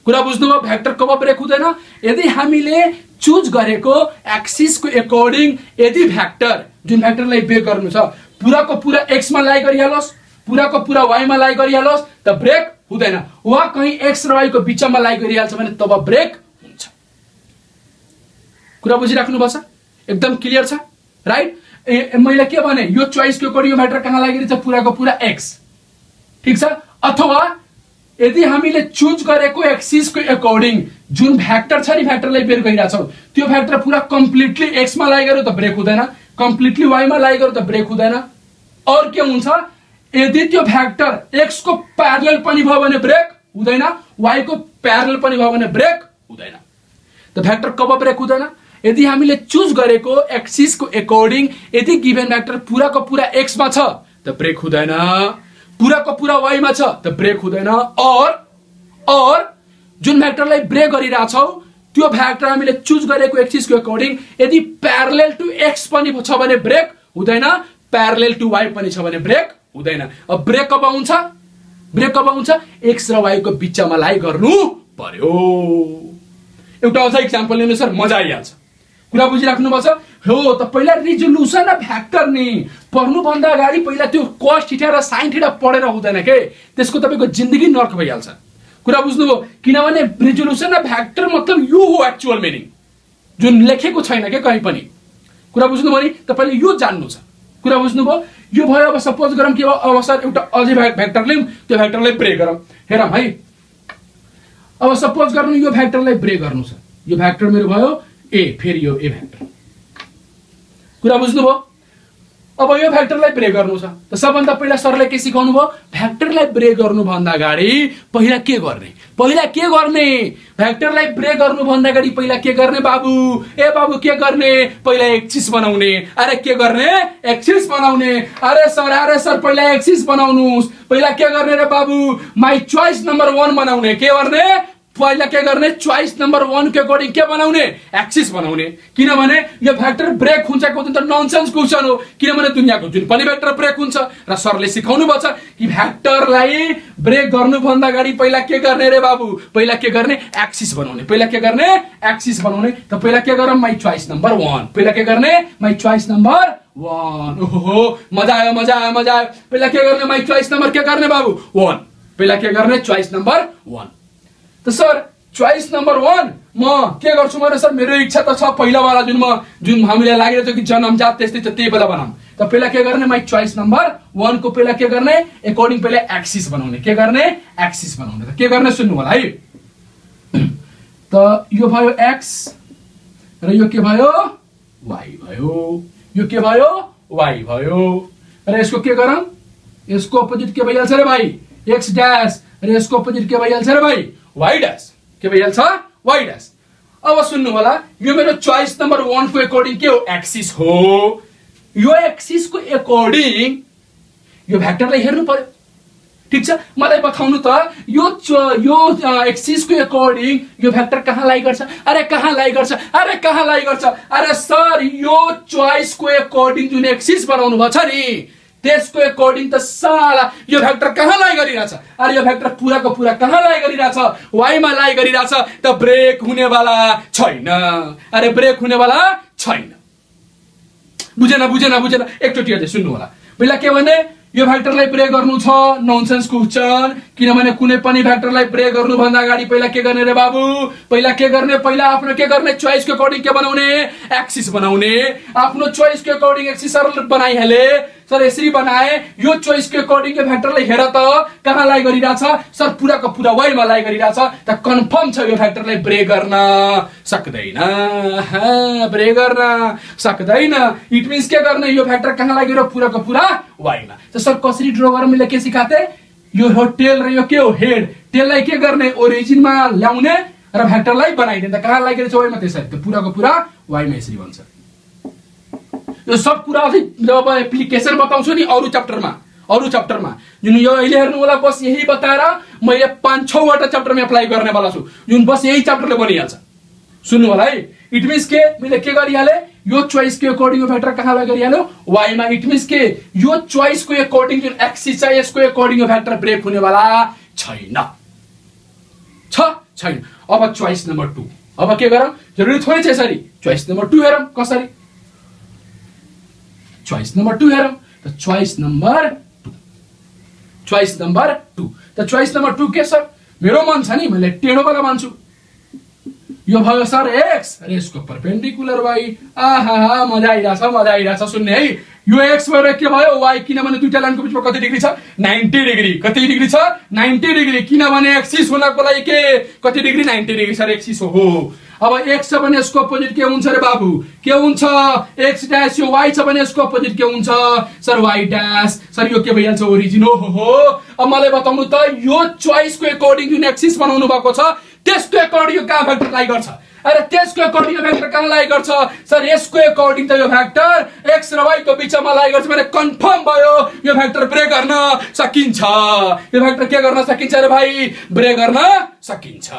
कुरा बुझ्नुभयो, भेक्टर कब ब्रेक हुँदैन, यदि हामीले चुज गरेको एक्सिस को अकॉर्डिंग यदि भेक्टर जुन भेक्टरलाई ब्रेक गर्नु छ पूरा को पूरा एक्स मा लाई गरिहालोस्, पूरा को पूरा वाई मा लाई गरिहालोस्, त ब्रेक हुँदैन। वा कहीं एक्स र वाई को बिचमा लाई गरिहाल्छ भने तब ब्रेक हुन्छ। कुरा बुझिराख्नु पर्छ, एकदम क्लियर छ, राइट। मैले के भने, यो चोइस को अकॉर्डिंग यो भेक्टर कहाँ लाई गरिरहेछ, पूरा को पूरा एक्स, ठीक छ। अथवा यदि हामीले चुज गरेको एक्सिस को अकॉर्डिंग जुन भेक्टर छ नि, भेक्टरलाई ब्रेक गरिरहेछौ त्यो भेक्टर पूरा कम्प्लिटली एक्स मा लाई गर्यो त ब्रेक हुँदैन, कम्प्लिटली वाई मा लाई गर्यो त ब्रेक हुँदैन। और के हुन्छ, यदि त्यो भेक्टर एक्स को प्यारलल पनि भयो भने ब्रेक हुँदैन, वाई को प्यारलल पनि भयो भने ब्रेक हुँदैन। त भेक्टर कब ब्रेक हुँदैन, यदि हामीले चुज गरेको एक्सिस को अकॉर्डिंग यदि गिभन भेक्टर पूरा को पूरा एक्स मा छ त ब्रेक हुँदैन, पूरा को पूरा वाई मा छ त ब्रेक हुँदैन। और जुन भेक्टरलाई ब्रेक गरिरहेछौ त्यो भेक्टर हामीले चुज गरेको एक्सिस को अकॉर्डिंग यदि प्यारलल टु एक्स पनि छ भने ब्रेक हुँदैन, प्यारलल टु वाई पनि छ भने ब्रेक हुँदैन। अब ब्रेक कब हुन्छ, एक्स र वाई को बिचमा लाई गर्नु पर्यो। एउटा अझ एक्जाम्पल लिनु सर, मजा आइहाल्छ। कुरा बुझिराख्नु पर्छ। हो त पहिला रिजोल्युसन र भेक्टर नि पढ्नु भन्दा अगाडि पहिला त्यो cos थीटा र sin थीटा पढेर हुँदैन के, त्यसको तपाईको जिन्दगी नर्क भइहाल्छ। कुरा बुझ्नुभयो, किनभने रिजोल्युसन र भेक्टर मतलब यो हो एक्चुअल मिनिङ, जुन लेखेको छैन के कहीँ पनि। कुरा बुझ्नुभयो नि, तपाईले यो जान्नु छ। कुरा बुझ्नुभयो, यो भयो। अब सपोज गरौँ के अब सर एउटा अझै भेक्टर लियौँ, त्यो भेक्टरलाई ब्रेक गरौँ। हेरौँ है, अब सपोज गर्नु यो भ्याक्टरलाई ब्रेक गर्नु छ, यो भ्याक्टर मेरो भयो ए, फेरि यो ए भ्याक्टर, कुरा बुझ्नुभयो? अब यो भ्याक्टरलाई ब्रेक गर्नु छ त सबभन्दा पहिला सरले के सिकाउनु भयो? भ्याक्टरलाई ब्रेक गर्नु भन्दा अगाडि पहिला के गर्ने? भ्याक्टरलाई ब्रेक गर्नु भन्दा अगाडि पहिला के गर्ने बाबु? ए बाबु के गर्ने? पहिला एक्सिस बनाउने। अरे के गर्ने? एक्सिस बनाउने। अरे सर पहिला एक्सिस बनाउनुस्। पहिला के गर्ने रे बाबु? माई चोइस नम्बर 1 बनाउने। के गर्ने? पहिला के गर्ने? चोइस नम्बर 1 के अकॉर्डिंग के बनाउने? एक्सिस बनाउने। किनभने यो भ्याक्टर ब्रेक हुन्छ को त ननसेन्स क्वेशन हो। किनभने दुनियाको जुन पनि भ्याक्टर ब्रेक हुन्छ र सरले सिकाउनु भएको छ कि भ्याक्टरलाई ब्रेक गर्नु भन्दा अगाडि पहिला के गर्ने रे बाबु? पहिला के गर्ने? एक्सिस बनाउने। पहिला के गर्ने? एक्सिस बनाउने। त पहिला के गरौँ? My choice number 1। पहिला के गर्ने? My choice number 1। ओहो मजा आयो। पहिला के गर्ने? माई चोइस नम्बर के गर्ने बाबु? 1। पहिला के गर्ने? Choice number 1। त सर चोइस नम्बर 1 म के गर्छु भने सर मेरो इच्छा त छ पहिला वाला जुन हामीले लागिरहेको छ कि जन्मजात त्यस्तै छ त्यही बेला बनाऊँ। त पहिला के गर्ने? माई चोइस नम्बर 1 को पहिला के गर्ने? अकॉर्डिंग पहिला एक्सिस बनाउने। के गर्ने? एक्सिस बनाउने। त के गर्ने सुन्नु होला है। त यो भयो x र यो के भयो? y भयो। यो के भयो? y भयो। र यसको के गरौँ? यसको अपोजिट के भइहाल्छ रे भाइ? x dash. र यसको अपोजिट के भइहाल्छ रे भाइ? y dash. के भइहाल्छ? y dash. अब सुन्नु होला, यो मेरो चोइस नम्बर 1 को अकॉर्डिंग के हो? एक्सिस हो। यो एक्सिस को अकॉर्डिंग यो भ्याक्टरलाई हेर्नु पर्यो। ठीक छ, मलाई बताउनु त यो एक्सिस को अकॉर्डिंग यो भ्याक्टर कहाँ लाई गर्छ? अरे कहाँ लाई गर्छ? अरे सर यो चोइस को अकॉर्डिंग जुन एक्सिस बनाउनु भएको छ नि त्यसको अकॉर्डिंग त साला यो भ्याक्टर कहाँ लाई गरिरहेछ? अरे यो भ्याक्टर पूराको पूरा कहाँ लाई गरिरहेछ? y मा लाई गरिरहेछ। त ब्रेक हुनेवाला छैन। अरे ब्रेक हुनेवाला छैन। बुझेन एकचोटि अझै सुन्नु होला। पहिला के भने यो भ्याक्टरलाई ब्रेक गर्नु छ ननसेन्स क्वेशन। किनभने कुनै पनि भ्याक्टरलाई ब्रेक गर्नु भन्दा अगाडि पहिला के गर्ने रे बाबु? पहिला के गर्ने? पहिला आफ्नो के गर्ने? चोइस को अकॉर्डिंग के बनाउने? एक्सिस बनाउने। आफ्नो चोइस के अकॉर्डिंग एक्सिस बनाइहाले। सर यसरी बनाए यो चोइस के अकॉर्डिंग के भ्याक्टरलाई हेर त कहाँ लाई गरिरहेछ? सर पूराको पूरा y मा लाई गरिरहेछ। त कन्फर्म छ यो भ्याक्टरलाई ब्रेक गर्न सक्दैन। ब्रेक गर्न सक्दैन। इट मीन्स के गर्ने? यो भ्याक्टर कहाँ लाई गयो? पूराको पूरा y मा। त सर कसरी ड्रा गर्न मैले के सिकाथे? यो हो टेल र यो के हो? हेड। टेललाई के गर्ने? ओरिजिन मा ल्याउने र भ्याक्टरलाई बनाइदिने। त कहाँ लाई गरिरहेछ? y मा। त्यसरी त पूराको पूरा y मा यसरी बन्छ। यो सब कुरा जब एप्लिकेसन बताउँछु नि अरु च्याप्टरमा जुन यो अहिले हेर्नु होला बस यही बताएर मैले 5-6 वटा च्याप्टरमा एप्लाई गर्ने वाला छु जुन बस यही च्याप्टरले बनिहाल्छ। सुन्नु होला है। इट मीन्स के मैले के गरिहाले? यो चोइस के अकॉर्डिंग भ्याक्टर कहाँ लाई गरिहाल्यो? y मा। इट मीन्स के यो चोइस को अकॉर्डिंग जुन एक्सिस छ यसको अकॉर्डिंग भ्याक्टर ब्रेक हुनेवाला छैन। अब चोइस नम्बर 2। अब के गरौँ? जरुरी थोरै छ यसरी। चोइस नम्बर 2 हेरौँ कसरी? चोइस नम्बर 2 हेरौँ। त चोइस नम्बर 2 त चोइस नम्बर 2 के सर? मेरो मन छ नि मैले टेढो वाला मान्छु। यो भयो सर x र यसको परपेन्डिकुलर y। आहा मजा आइराछ सुन्ने है। यो x भएर के भयो? y। किनभने दुईटा लाइनको बीचमा कति डिग्री छ? 90 डिग्री। कति डिग्री छ? 90 डिग्री। किनभने एक्सिस हुनको लागि के कति डिग्री? 90 डिग्री सर एक्सिस हो। अब x छ भने यसको अपोजिट के हुन्छ रे बाबु? के हुन्छ? x dash. यो y छ भने यसको अपोजिट के हुन्छ? Sir y dash. सर यो के भइहाल्छ? ओरिजिन हो। अब मलाई बताउनु त यो चोइस को अकॉर्डिंग जुन एक्सिस बनाउनु भएको छ त्यसको अकॉर्डिंग यो कहाँ भ्याक्टर लाई गर्छ? अरे त्यसको अकॉर्डिंग यो भ्याक्टर कहाँ लाई गर्छ? सर यसको अकॉर्डिंग त यो भ्याक्टर x र y को बीचमा लाई गर्छ भने कन्फर्म भयो यो भ्याक्टर ब्रेक गर्न सकिन्छ। यो भ्याक्टर के गर्न सकिन्छ रे भाइ? ब्रेक गर्न सकिन्छ।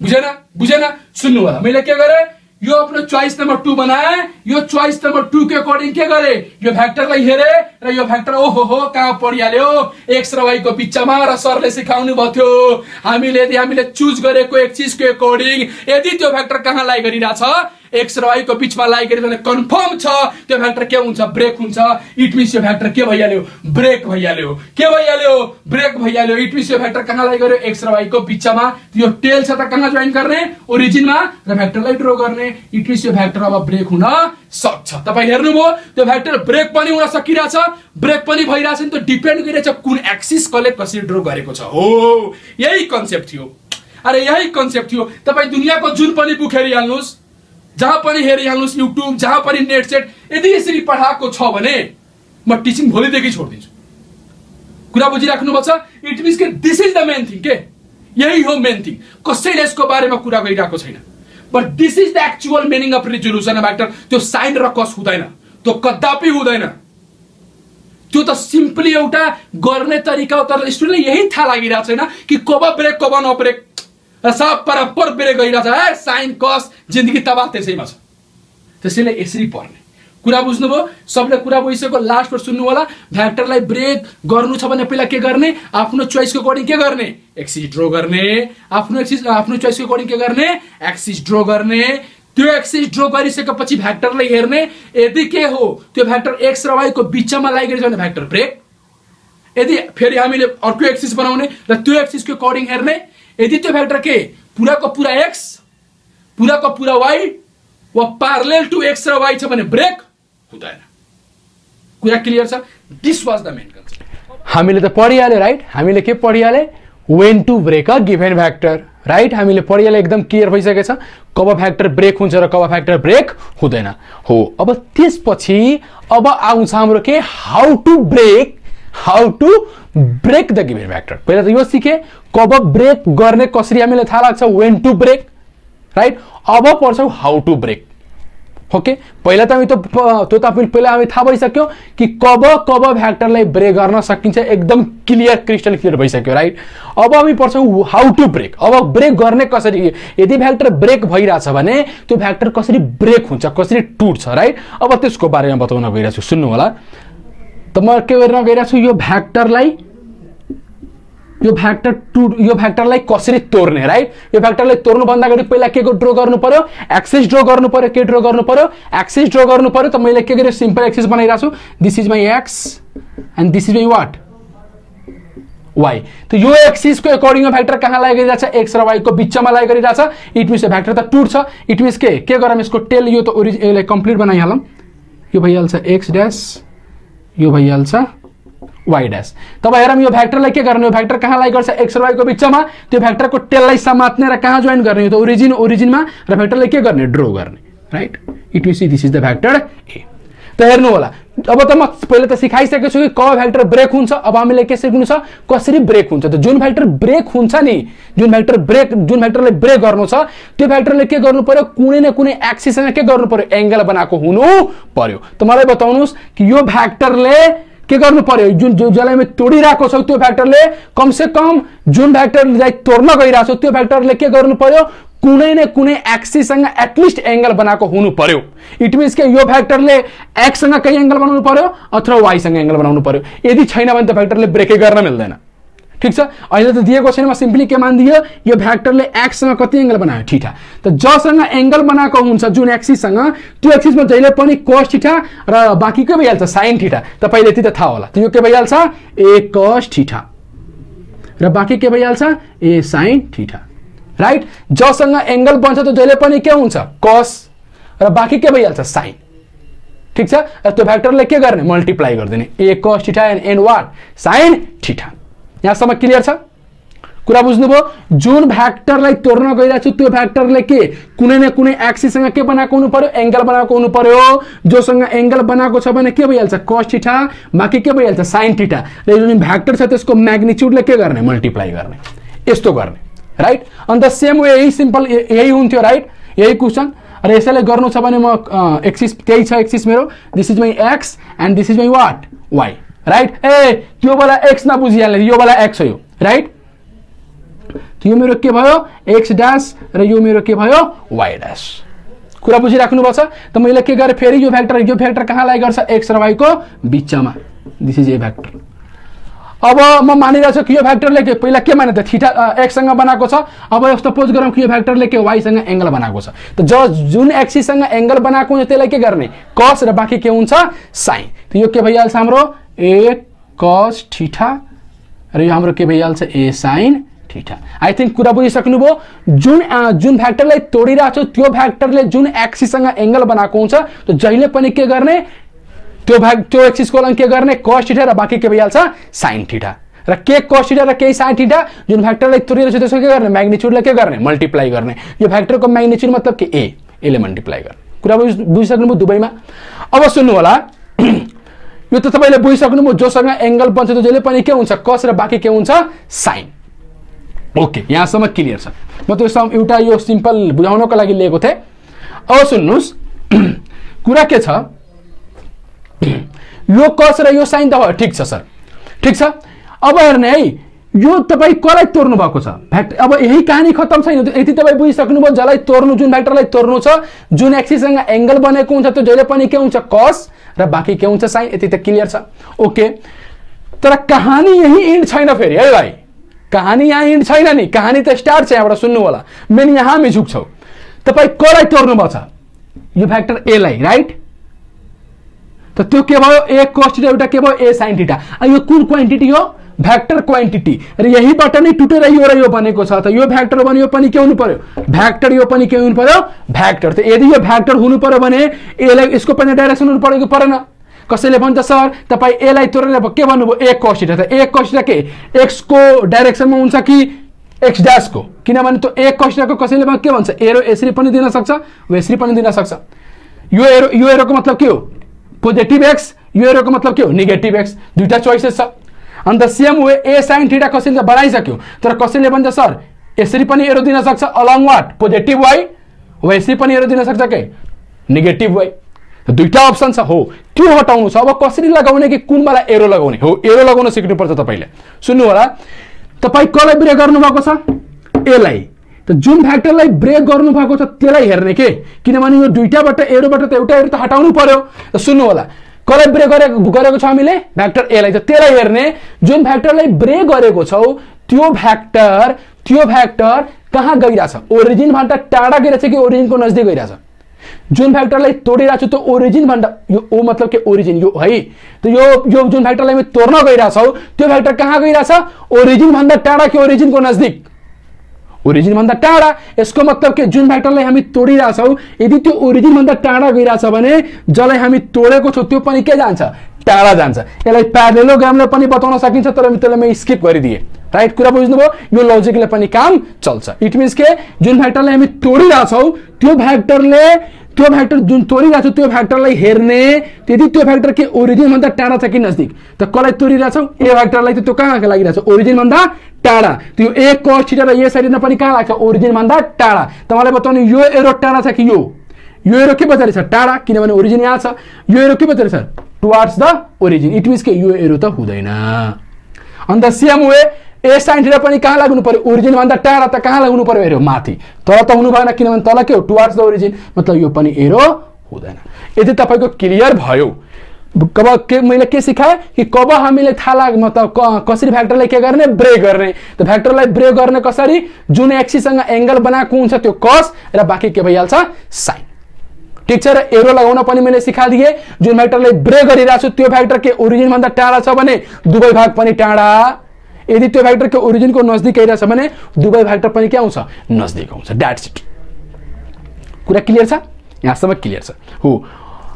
बुझेन? सुन्नु होला। मैले के गरे? यो आफ्नो चोइस नम्बर 2 बनाए। यो चोइस नम्बर 2 के अकॉर्डिंग के गरे? यो भ्याक्टरलाई हेरे र यो भ्याक्टर ओहो कहाँ परिहाल्यो? x र y को बीचमा। र सरले सिकाउनु भयो हामीले चुज गरेको एक्सिस को अकॉर्डिंग यदि त्यो भ्याक्टर कहाँ लाई गरिरहेछ? x र y को बीचमा लाई गरे भने कन्फर्म छ त्यो भ्याक्टर के हुन्छ? ब्रेक हुन्छ। इट मीन्स यो भ्याक्टर के भइहाल्यो? ब्रेक भइहाल्यो। के भइहाल्यो? ब्रेक भइहाल्यो। इट मीन्स यो भ्याक्टर कहाँ लाई गर्यो? x र y को बीचमा। यो टेल छ त कहाँ जोइन गर्ने? ओरिजिन मा। र भ्याक्टरलाई ड्रा गर्ने। इट मीन्स यो भ्याक्टर अब ब्रेक हुन सक्छ। तपाई हेर्नुभयो त्यो भ्याक्टर ब्रेक पनि हुन सकिरहेछ ब्रेक पनि भइरहेछ नि। त्यो डिपेन्ड गरिरहेछ कुन एक्सिस कसले कसरी ड्रा गरेको छ हो। यही कन्सेप्ट थियो। अरे यही कन्सेप्ट थियो। तपाईँ दुनियाँको जुन पनि बुक हेरिहाल्नुहोस्, जहाँ पनि हेरिहाल्नुहोस्, युट्युब जहाँ पनि नेट सेट, यदि यसरी पढाएको छ भने म टिचिङ भोलिदेखि छोडिदिन्छु। कुरा बुझिराख्नु पर्छ। इट मिन्स के this is the main thing के, यही हो मेन थिङ। कसैले यसको बारेमा कुरा गरिरहेको छैन, but this is the actual meaning of resolution of factor. त्यो साइन र कस हुँदैन, त्यो कदापि हुँदैन। त्यो त सिम्पली एउटा गर्ने तरिका हो। तर स्टुडेन्टले यही थाहा लागिरहेको छैन कि कब ब्रेक कब नब्रेक, सब बराबर ब्रेक गरिरहेछ। है साइन कस जिन्दगी तबाह त्यसैमा छ। त्यसैले यसरी पढ्ने। कुरा बुझ्नुभयो? सबले कुरा बुझिसक्यो? लास्ट पर सुन्नु होला। भ्याक्टरलाई ब्रेक गर्नु छ भने पहिला के गर्ने? आफ्नो चोइसको अकर्डिङ के गर्ने? एक्सिस ड्र गर्ने। आफ्नो चोइसको अकर्डिङ के गर्ने? एक्सिस ड्र गर्ने। त्यो एक्सिस ड्र गरिसकेपछि भ्याक्टरलाई हेर्ने। यदि के हो त्यो भ्याक्टर एक्स र वाई को बिचमा लागेको छ भने भ्याक्टर ब्रेक। यदि फेरि हामीले अर्को एक्सिस बनाउने र त्यो एक्सिसको अकर्डिङ हेर्ने। यदि त्यो भ्याक्टर के पुराको पुरा एक्स पुराको पुरा वाई वा प्यारलल टु एक्स र वाई छ भने ब्रेक हुँदैन। कुरा क्लियर छ? This was the main concept. हामीले त पढिहाल्यो राइट। हामीले के पढिहाले? When to break a given vector right. हामीले पढिहाले, एकदम क्लियर भइसकेछ कब भ्याक्टर ब्रेक हुन्छ र कब भ्याक्टर ब्रेक हुँदैन हो। अब त्यसपछि अब आउँछ हाम्रो के how to break the given vector. पहिला त यो सिके कब ब्रेक गर्ने कसरी हामीले थाहा लाग्छ, व्हेन टु ब्रेक राइट। अब पढ्छौँ हाउ टु ब्रेक। ओके, पहिला त हामी पहिला हामी थाहा भइसक्यो कि कब भ्याक्टरलाई ब्रेक गर्न सकिन्छ, एकदम क्लियर क्रिस्टल क्लियर भइसक्यो राइट। अब हामी पढ्छौँ हाउ टु ब्रेक। अब ब्रेक गर्ने कसरी, यदि भ्याक्टर ब्रेक भइरहेछ भने त्यो भ्याक्टर कसरी ब्रेक हुन्छ, कसरी टुट्छ राइट। अब त्यसको बारेमा बताउन गइरहेको छु, सुन्नु होला। त म के गर्न गइरहेको छु, यो भ्याक्टरलाई कसरी तोड्ने राइट। यो भ्याक्टरलाई तोड्नु भन्दा अगाडि पहिला के ड्र गर्नु पर्यो? एक्सिस ड्र गर्नु पर्यो। के ड्र गर्नु पर्यो? एक्सिस ड्र गर्नु पर्यो। त मैले के गरेँ? सिम्पल एक्सिस बनाइरहेको छु। This is my X and this is my what? Y. त यो एक्सिसको अकर्डिङ भ्याक्टर कहाँ लागिरहेछ? एक्स र वाई को बिचमा लागिरहेछ। इट मिन्स भ्याक्टर त टुट्छ। इट मिन्स के गरौँ? यसको टेल यो त यसलाई कम्प्लिट बनाइहालौँ। यो भइहाल्छ एक्स ड्यास, यो भइहाल्छ वाई ड्यास। तब हेरौँ यो भ्याक्टरलाई के गर्ने? यो भ्याक्टर कहाँ लाइक गर्छ? एक्स र वाई को बिचमा। त्यो भ्याक्टरको टेललाई समात्ने र कहाँ जोइन गर्ने? त ओरिजिनमा र भ्याक्टरलाई के गर्ने? ड्र गर्ने right. It means this is the vector A. त हेर्नु होला, अब त म पहिले त सिकाइसकेको छु कि कब भ्याक्टर ब्रेक हुन्छ। अब हामीले के सिक्नु छ? कसरी ब्रेक हुन्छ। त जुन भ्याक्टर ब्रेक हुन्छ नि, जुन भ्याक्टरलाई ब्रेक गर्नु छ त्यो भ्याक्टरले के गर्नु पर्यो? कुनै न कुनै एक्सिससँग के गर्नु पर्यो? एंगल बनाएको हुनु पर्यो। त मलाई बताउनुस् कि यो भ्याक्टरले के गर्नु पर्यो? जसलाई हामी तोडिरहेको छौँ त्यो भ्याक्टरले कमसे कम जुन भ्याक्टरलाई तोड्न गइरहेको छ त्यो भ्याक्टरले के गर्नु पर्यो? कुनै न कुनै एक्सिससँग एटलिस्ट एंगल बनाएको हुनु पर्यो। इट मिन्स के यो भ्याक्टरले एक्ससँग कहीं एंगल बनाउनु पर्यो अथवा वाईसँग एंगल बनाउनु पर्यो। यदि छैन भने त भ्याक्टरले ब्रेकै गर्न मिल्दैन। ठीक छ, अहिले त दिएको छैन, म सिम्पली के मानिदियो? यो भ्याक्टरले एक्ससँग कति एंगल बनायो? थीटा। त जसँग एंगल बनाएको हुन्छ जुन एक्सिससँग, त्यो एक्सिसमा जहिले पनि cos थीटा र बाँकी के भइहाल्छ? sin theta. त पहिले यति त थाहा होला। त यो के भइहाल्छ? a cos थीटा र बाँकी के भइहाल्छ? a sin theta right. जसँग एंगल बन्छ त जहिले पनि के हुन्छ? cos र बाँकी के भइहाल्छ? sin। ठीक छ, त्यो भ्याक्टरले के गर्ने? मल्टिप्लाई गरिदिने। a cos theta and n what? sin theta. यहाँसम्म क्लियर छ? कुरा बुझ्नुभयो? जुन भ्याक्टरलाई तोड्न गइरहेको छु त्यो भ्याक्टरले के कुनै न कुनै एक्सिससँग के बनाएको हुनु पर्यो? एंगल बनाएको हुनु पर्यो। जोसँग एंगल बनाएको छ भने के भइहाल्छ? cos थीटा, बाँकी के भइहाल्छ? sin theta. र जुन भ्याक्टर छ त्यसको म्याग्निट्युडले के गर्ने? मल्टिप्लाई गर्ने। यस्तो गर्ने राइट। अन्त सेम वे यही सिम्पल यही हुन्थ्यो राइट, यही क्वेसन। र यसैले गर्नु छ भने म एक्सिस त्यही छ, एक्सिस मेरो this is my X and this is my what? Y right. ए त्यो बेला एक्स नबुझिहाल्ने, यो बेला एक्स हो यो राइट। यो मेरो के भयो? एक्स ड्यास र यो मेरो के भयो? Y dash. कुरा बुझिराख्नुपर्छ। त मैले के गरेँ? फेरि यो भ्याक्टर कहाँ लाइक गर्छ? एक्स र वाई को बिचमा। This is A vector. अब म मानिरहेको छु कि यो भ्याक्टरले के पहिला के माने त? थीटा एक्ससँग बनाएको छ। अब सपोज गरौँ कि यो भ्याक्टरले के वाईसँग एंगल बनाएको छ। त जुन एक्सिससँग एंगल बनाएको हुन्छ त्यसलाई के गर्ने? cos र बाँकी के हुन्छ? sin। त यो के भइहाल्छ हाम्रो? a cos थीटा र यो हाम्रो के भइहाल्छ? a sin theta. I think कुरा बुझिसक्नुभयो? जुन भ्याक्टरलाई तोडिरहेको छु त्यो भ्याक्टरले जुन एक्सिससँग एंगल बनाएको हुन्छ त जहिले पनि के गर्ने? त्यो एक्सिसको लागि के गर्ने? cos थीटा र बाँकी के भइहाल्छ? sin थीटा र के cos थीटा र के sin थीटा जुन भेक्टरलाई तोडिरहेको छ त्यसको के गर्ने म्याग्निट्युडलाई के गर्ने मल्टिप्लाई गर्ने यो भेक्टरको म्याग्निट्युड मतलब के a ले मल्टिप्लाई गर्ने कुरा बुझिसक्नुभयो दुबईमा अब सुन्नु होला यो त तपाईले बुझिसक्नुभयो जोसँग एंगल बन्छ त जहिले पनि के हुन्छ cos र बाकी के हुन्छ sin ओके यहाँसम्म क्लियर छ म त एउटा यो सिम्पल बुझाउनको लागि लिएको थिए अब सुन्नुस् कुरा के छ यो cos र यो sin त ठीक छ सर ठीक छ अब हेर्ने है यो तपाई कसलाई तोड्नु भएको छ भेक्टर अब यही कहानी खत्म छैन यति तपाई बुझिसक्नुभयो जसलाई तोड्नु जुन भेक्टरलाई तोड्नु छ जुन एक्सिस सँग एंगल बनेको हुन्छ त्यो जहिले पनि के हुन्छ cos र बाकी के हुन्छ sin यति त क्लियर छ ओके तर कहानी यही एन्ड छैन फेरि है भाइ कहानी यहाँ एन्ड छैन नि कहानी त स्टार्ट छ यहाँबाट सुन्नु होला मेन यहाँ हामी झुक्छौ तपाई कसलाई तोड्नु भएको छ यो भेक्टर a लाई राइट त त्यो के भयो a cos थीटा एउटा के भयो a sin थीटा यो कुन क्वान्टिटी हो भेक्टर क्वान्टिटी र यहीबाट नै टुटेर यो र यो बनेको छ त यो भेक्टर बन्यो यो पनि के हुनु पर्यो भेक्टर यो पनि के हुनु पर्यो भेक्टर त यदि यो भेक्टर हुनु पर्यो भने a लाई यसको पनि डाइरेक्सन हुनु पर्यो कि परेन कसैले भन्छ सर तपाई a लाई तोडेर के भन्नुभयो a cos थीटा त a cos थीटा के x को डाइरेक्सनमा हुन्छ कि x डैश को किनभने त्यो a cos थीटा को कसैले के भन्छ एरो यसरी पनि दिन सक्छ व यसरी पनि दिन सक्छ यो एरोको मतलब के हो पोजिटिभ x यो एरोको मतलब के हो नेगेटिभ x दुईटा चोइसेस छ अनि the same way a sin theta कसैले बनाइसक्यो तर कसैले भन्छ सर यसरी पनि एरो दिन सक्छ अलोङ व्हाट पोजिटिभ y व यसरी पनि एरो दिन सक्छ के नेगेटिभ y दुईटा अप्सन छ हो त्यो हटाउनु छ अब कसरी लगाउने कि कुन वाला एरो लगाउने हो एरो लगाउन सिक्नु पर्छ तपाईले सुन्नु होला तपाई कसलाई ब्रेक गर्नु भएको छ a लाई त जुन भेक्टरलाई ब्रेक गर्नु भएको छ त्यसलाई हेर्ने के किनभने यो दुईटाबाट एरोबाट त एउटा एरो त हटाउनु पर्यो त सुन्नु होला कसलाई ब्रेक गरेको छ हामीले भेक्टर a लाई त त्यसलाई हेर्ने जुन भेक्टरलाई ब्रेक गरेको छौ त्यो भेक्टर कहाँ गइराछ ओरिजिन भन्दा टाढा गइराछ कि ओरिजिनको नजिक गइराछ जुन भेक्टरलाई तोडिराछ त्यो ओरिजिन भन्दा यो ओ मतलब के ओरिजिन यो है त यो जुन भेक्टरलाई हामी तोड्न गइराछौ त्यो भेक्टर कहाँ गइराछ ओरिजिन भन्दा टाढा कि ओरिजिनको नजिक ओरिजिन भन्दा टाढा यसको मतलब के जुन भेक्टरलाई हामी तोडिराछौ यदि त्यो ओरिजिन भन्दा टाढा गइराछ भने जसलाई हामी तोडेको छौ त्यो पनि के जान्छ टाढा जान्छ यसलाई प्यारेललोग्रामले पनि बताउन सकिन्छ तर त्यसलाई म स्किप गरिदिए राइट कुरा बुझ्नुभयो यो लजिकले पनि काम चल्छ इट मीन्स के जुन भेक्टरलाई हामी तोडिराछौ त्यो भेक्टर जुन तोडिराछौ त्यो भेक्टरलाई हेर्ने यदि त्यो भेक्टर के ओरिजिन भन्दा टाढा छ कि नजिक त कसलाई तोडिराछौ ए भेक्टरलाई त त्यो कहाँ लागिराछ ओरिजिन भन्दा टाढा त्यो a cos थीटा र a sin थीटा पनि कहाँ लाग्छ ओरिजिन भन्दा टाढा तपाईलाई बताउने यो एरो टाढा छ कि यो एरो के बजारी छ टाढा किनभने ओरिजिन यहाँ छ यो एरो के बजारी छ towards the origin it means के यो एरो त हुँदैन अनि the same way a sin theta पनि कहाँ लाग्नु पर्यो ओरिजिन भन्दा टाढा त कहाँ लाग्नु पर्यो एरो माथि तल त हुनु भएन किनभने तल के हो टुवर्ड्स द ओरिजिन मतलब यो पनि एरो हुँदैन यदि तपाईको क्लियर भयो कब के मैले के सिकाए कि कब हामीले थाहा लाग मतलब कसरी भेक्टरलाई के गर्ने ब्रेक गर्ने त भेक्टरलाई ब्रेक गर्ने कसरी जुन एक्सिस सँग एंगल बनाएको हुन्छ त्यो cos र बाकी के भइहाल्छ sin ठीक छ र एरो लगाउन पनि मैले सिकादिए जुन भेक्टरलाई ब्रेक गरिराछु त्यो भेक्टर के ओरिजिन भन्दा टाढा छ भने दुवै भाग पनि टाढा यदि त्यो भेक्टर के ओरिजिनको नजिक आइराछ भने दुवै भेक्टर पनि के आउँछ नजिक आउँछ दैट्स इट कुरा क्लियर छ यहाँसम्म क्लियर छ हो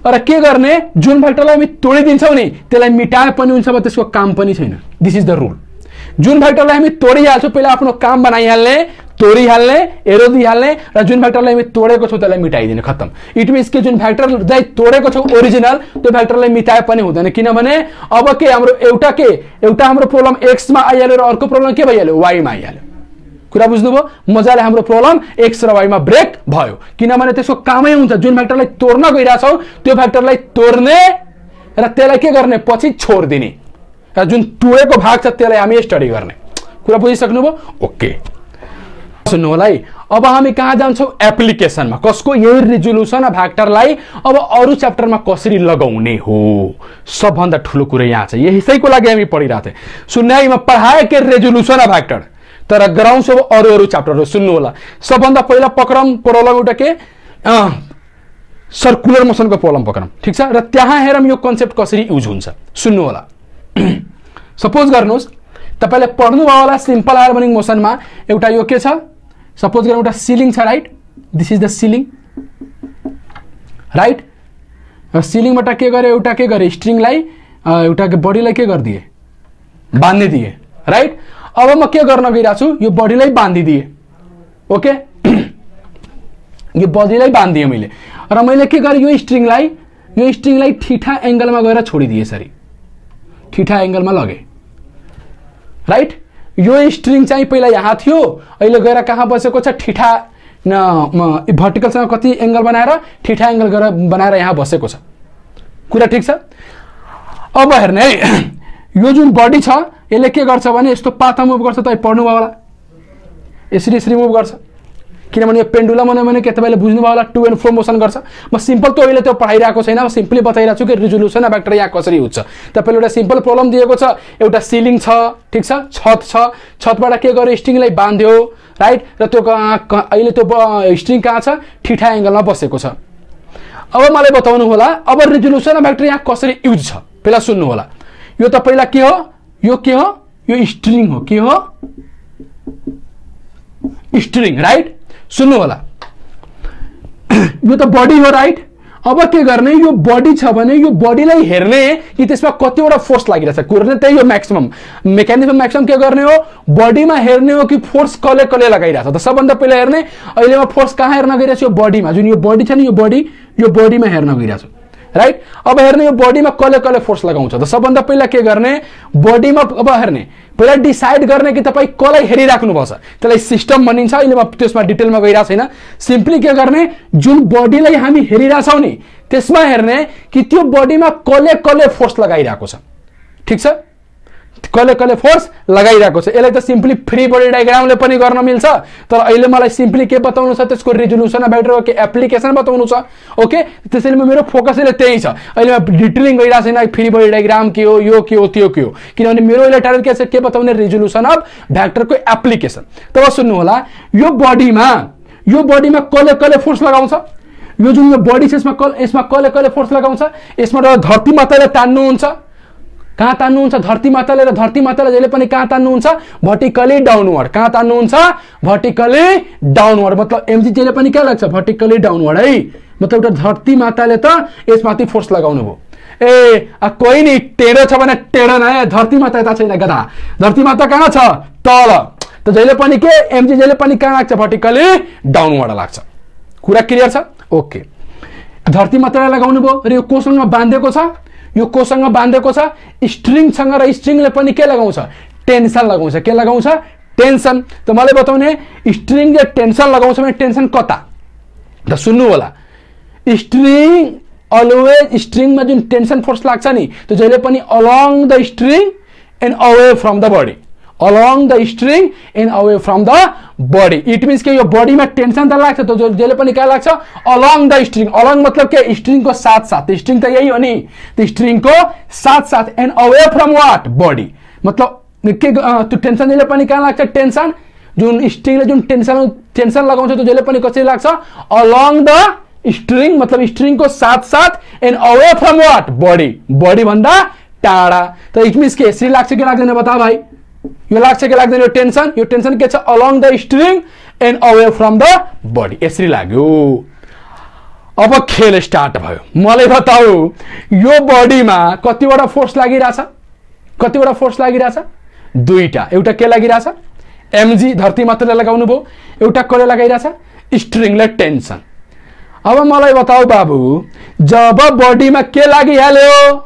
र के गर्ने जुन भेक्टरलाई हामी तोडिदिन्छौं नि त्यसलाई मिटाए पनि हुन्छ अब त्यसको काम पनि छैन दिस इज द रुल जुन भेक्टरलाई हामी तोडिहाल्छौं पहिला आफ्नो काम बनाइहाल्ने तोडिहाल्ने एरो दिइहाल्ने र जुन भेक्टरलाई हामी तोडेको छौं त्यसलाई मिटाइदिने खत्म इट मीन्स के जुन भेक्टरलाई तोडेको छौं ओरिजिनल त्यो भेक्टरलाई मिटाए पनि हुँदैन किनभने अब के हाम्रो एउटा हाम्रो प्रब्लम x मा आइहाल्यो र अर्को प्रब्लम के भइहाल्यो y मा आइहाल्यो कुरा बुझ्नुभयो मजाले हाम्रो प्रब्लम x र y मा ब्रेक भयो किनभने त्यसको कामै हुन्छ जुन भेक्टरलाई तोड्न गइराछौ त्यो भेक्टरलाई तोड्ने र त्यसलाई के गर्ने पछि छोड्दिने र जुन टुटेको भाग छ त्यसलाई हामी स्टडी गर्ने कुरा बुझिसक्नुभयो ओके सुन्नु होला है अब हामी कहाँ जान्छौं एप्लिकेसनमा कसको यही रिजोल्युसन भेक्टरलाई अब अरु च्याप्टरमा कसरी लगाउने हो सबभन्दा ठूलो कुरा यहाँ छ यसैको लागि हामी पढिराथे सुन्नाइमा पढाए के रिजोल्युसन भेक्टर तर गराउँ सब अरु च्याप्टरहरु सुन्नु होला सबभन्दा पहिला पक्रम प्रब्लम एउटा के सर्कुलर मोसनको प्रब्लम पक्रम ठीक छ र त्यहाँ हेरम यो कन्सेप्ट कसरी युज हुन्छ सुन्नु होला सपोज गर्नुस् तपाईले पढ्नु भयो होला सिम्पल हार्मोनिक मोसनमा एउटा यो के छ सपोज गरौँ एउटा सिलिङ छ right this is the ceiling right सिलिङबाट के गरे एउटा के गरे स्ट्रिङलाई एउटा बडीलाई के गर्दिए बान्ने दिए राइट। अब म के गर्न गइरहेको छु, यो बडीलाई बाँधिदिए। ओके, यो बडीलाई बाँधिदिएँ मैले, र मैले के गरेँ, यो स्ट्रिङलाई ठिठा एंगलमा गएर छोडिदिएँ। यसरी ठिठा एंगलमा लगे, राइट। यो स्ट्रिङ चाहिँ पहिला यहाँ थियो, अहिले गएर कहाँ बसेको छ, ठिठा भर्टिकलसँग कति एंगल बनाएर ठिठा एंगल गरेर बनाएर यहाँ बसेको छ। कुरा ठिक छ। अब हेर्ने है, यो जुन बडी छ यसले के गर्छ भने यस्तो पाता मुभ गर्छ। तपाईँ पढ्नुभयो होला, यसरी यसरी मुभ गर्छ, किनभने यो पेन्डुलम भने के तपाईँले बुझ्नुभयो होला, टु एन्ड फ्रो मोसन गर्छ। म सिम्पल त अहिले त्यो पढाइरहेको छैन, म सिम्पली बताइरहेको छु कि रिजोल्युसन अफ भेक्टर यहाँ कसरी हुन्छ। तपाईँले एउटा सिम्पल प्रब्लम दिएको छ, एउटा सिलिङ छ, ठिक छ, छत छ, छतबाट के गर्यो, स्ट्रिङलाई बाँध्यो, राइट। र त्यो अहिले त्यो स्ट्रिङ कहाँ छ, ठिठा एंगलमा बसेको छ। अब मलाई बताउनु होला, अब रिजोल्युसन अफ भेक्टर यहाँ कसरी युज छ, पहिला सुन्नु होला। यो त पहिला के हो, यो के हो, यो स्ट्रिङ हो, के हो, स्ट्रिङ, राइट। सुन्नु होला, यो त बडी हो, राइट। अब के गर्ने, यो बडी छ भने यो बडीलाई हेर्ने कि त्यसमा कतिवटा फोर्स लागिरहेछ, कुर्ने त्यही हो म्याक्सिमम मेकानिजम। म्याक्सिमम के गर्ने हो, बडीमा हेर्ने हो कि फोर्स कसले कसले लगाइरहेछ। त सबभन्दा पहिला हेर्ने, अहिले म फोर्स कहाँ हेर्न गइरहेछु, यो बडीमा, जुन यो बडी छ नि, यो बडीमा हेर्न गइरहेछु, राइट। अब हेर्ने यो बडीमा कसले कसले फोर्स लगाउँछ। त सबभन्दा पहिला के गर्ने, बडीमा अब हेर्ने, पहिला डिसाइड गर्ने कि तपाईँ कसलाई हेरिराख्नुपर्छ, त्यसलाई सिस्टम भनिन्छ। अहिले म त्यसमा डिटेलमा गइरहेको छैन। सिम्पली के गर्ने, जुन बडीलाई हामी हेरिरहेछौँ नि त्यसमा हेर्ने कि त्यो बडीमा कसले कसले फोर्स लगाइरहेको छ, ठिक छ, कसले कसले फोर्स लगाइरहेको छ। यसलाई त सिम्पली फ्री बडी डायग्रामले पनि गर्न मिल्छ, तर अहिले मलाई सिम्पली के बताउनु छ, त्यसको रिजोल्युसन अफ भेक्टरको के एप्लिकेसन बताउनु छ। ओके, त्यसैले मेरो फोकस अहिले त्यही छ। अहिले म डिटेलिङ गरिरहेको छैन फ्री बडी डायग्राम के हो, यो के हो, त्यो के हो, किनभने मेरो अहिले टार्गेट के छ, के बताउने, रिजोल्युसन अफ भेक्टरको एप्लिकेसन। तब सुन्नु होला, यो बडीमा कसले कसले फोर्स लगाउँछ, यो जुन यो बडी छ यसमा कसले कसले फोर्स लगाउँछ। यसमा धरती माताले तान्नुहुन्छ, कहाँ तान्नुहुन्छ, धरती माताले, र धरती माताले जहिले पनि कहाँ तान्नुहुन्छ, भर्टिकली डाउनवर्ड। कहाँ तान्नुहुन्छ, भर्टिकली डाउनवर्ड। मतलब एमजी जहिले पनि के लाग्छ, भर्टिकली डाउनवर्ड है। मतलब एउटा धरती माताले त यसमाथि फोर्स लगाउनु भयो। ए कोही नि टेढो छ भने टेढो न, धरती माता यता छैन गधा, धरती माता कहाँ छ, तल। त जहिले पनि के, एमजी जहिले पनि कहाँ लाग्छ, भर्टिकली डाउनवर्ड लाग्छ। कुरा क्लियर छ। ओके, धरती माताले लगाउनु भयो, र यो कोसँग बाँधेको छ, यो कोसँग बाँधेको छ, स्ट्रिङसँग, र स्ट्रिङले पनि के लगाउँछ, टेन्सन लगाउँछ। के लगाउँछ, टेन्सन। त मलाई बताउने, स्ट्रिङले टेन्सन लगाउँछ भने टेन्सन कता, त सुन्नु होला, स्ट्रिङ अलवेज, स्ट्रिङमा जुन टेन्सन फोर्स लाग्छ नि, त्यो जहिले पनि along the string and away from the body, along the string and away from the body. It means के यो बडीमा टेन्सन त लाग्छ, त जहिले पनि कहाँ लाग्छ, अलोङ द स्ट्रिङ। अलोङ मतलब के, स्ट्रिङको साथ साथ, स्ट्रिङ त यही हो नि, त्यो स्ट्रिङको साथ साथ, and away from what, body. मतलब के, त्यो टेन्सन जहिले पनि कहाँ लाग्छ, टेन्सन, जुन स्ट्रिङले जुन टेन्सन लगाउँछ त्यो जहिले पनि कसरी लाग्छ, अलोङ द स्ट्रिङ। मतलब स्ट्रिङको साथ साथ, and away from what, body, body भन्दा टाढा। त इट मिन्स के, यसरी लाग्छ कि लाग्दैन बता भाइ, यो लाग्छ कि लाग्दैन, यो टेन्सन के छ, along the string and away from the body, यसरी लाग्यो। अब खेल स्टार्ट भयो। मलाई बताऊ, यो बडीमा कतिवटा फोर्स लागिरहेछ, कतिवटा फोर्स लागिरहेछ, दुईटा। एउटा के लागिरहेछ, एमजी धरती माताले लगाउनु भयो, एउटा कसले लगाइरहेछ, स्ट्रिङले टेन्सन। अब मलाई बताऊ बाबु, जब बडीमा के लागिहाल्यो,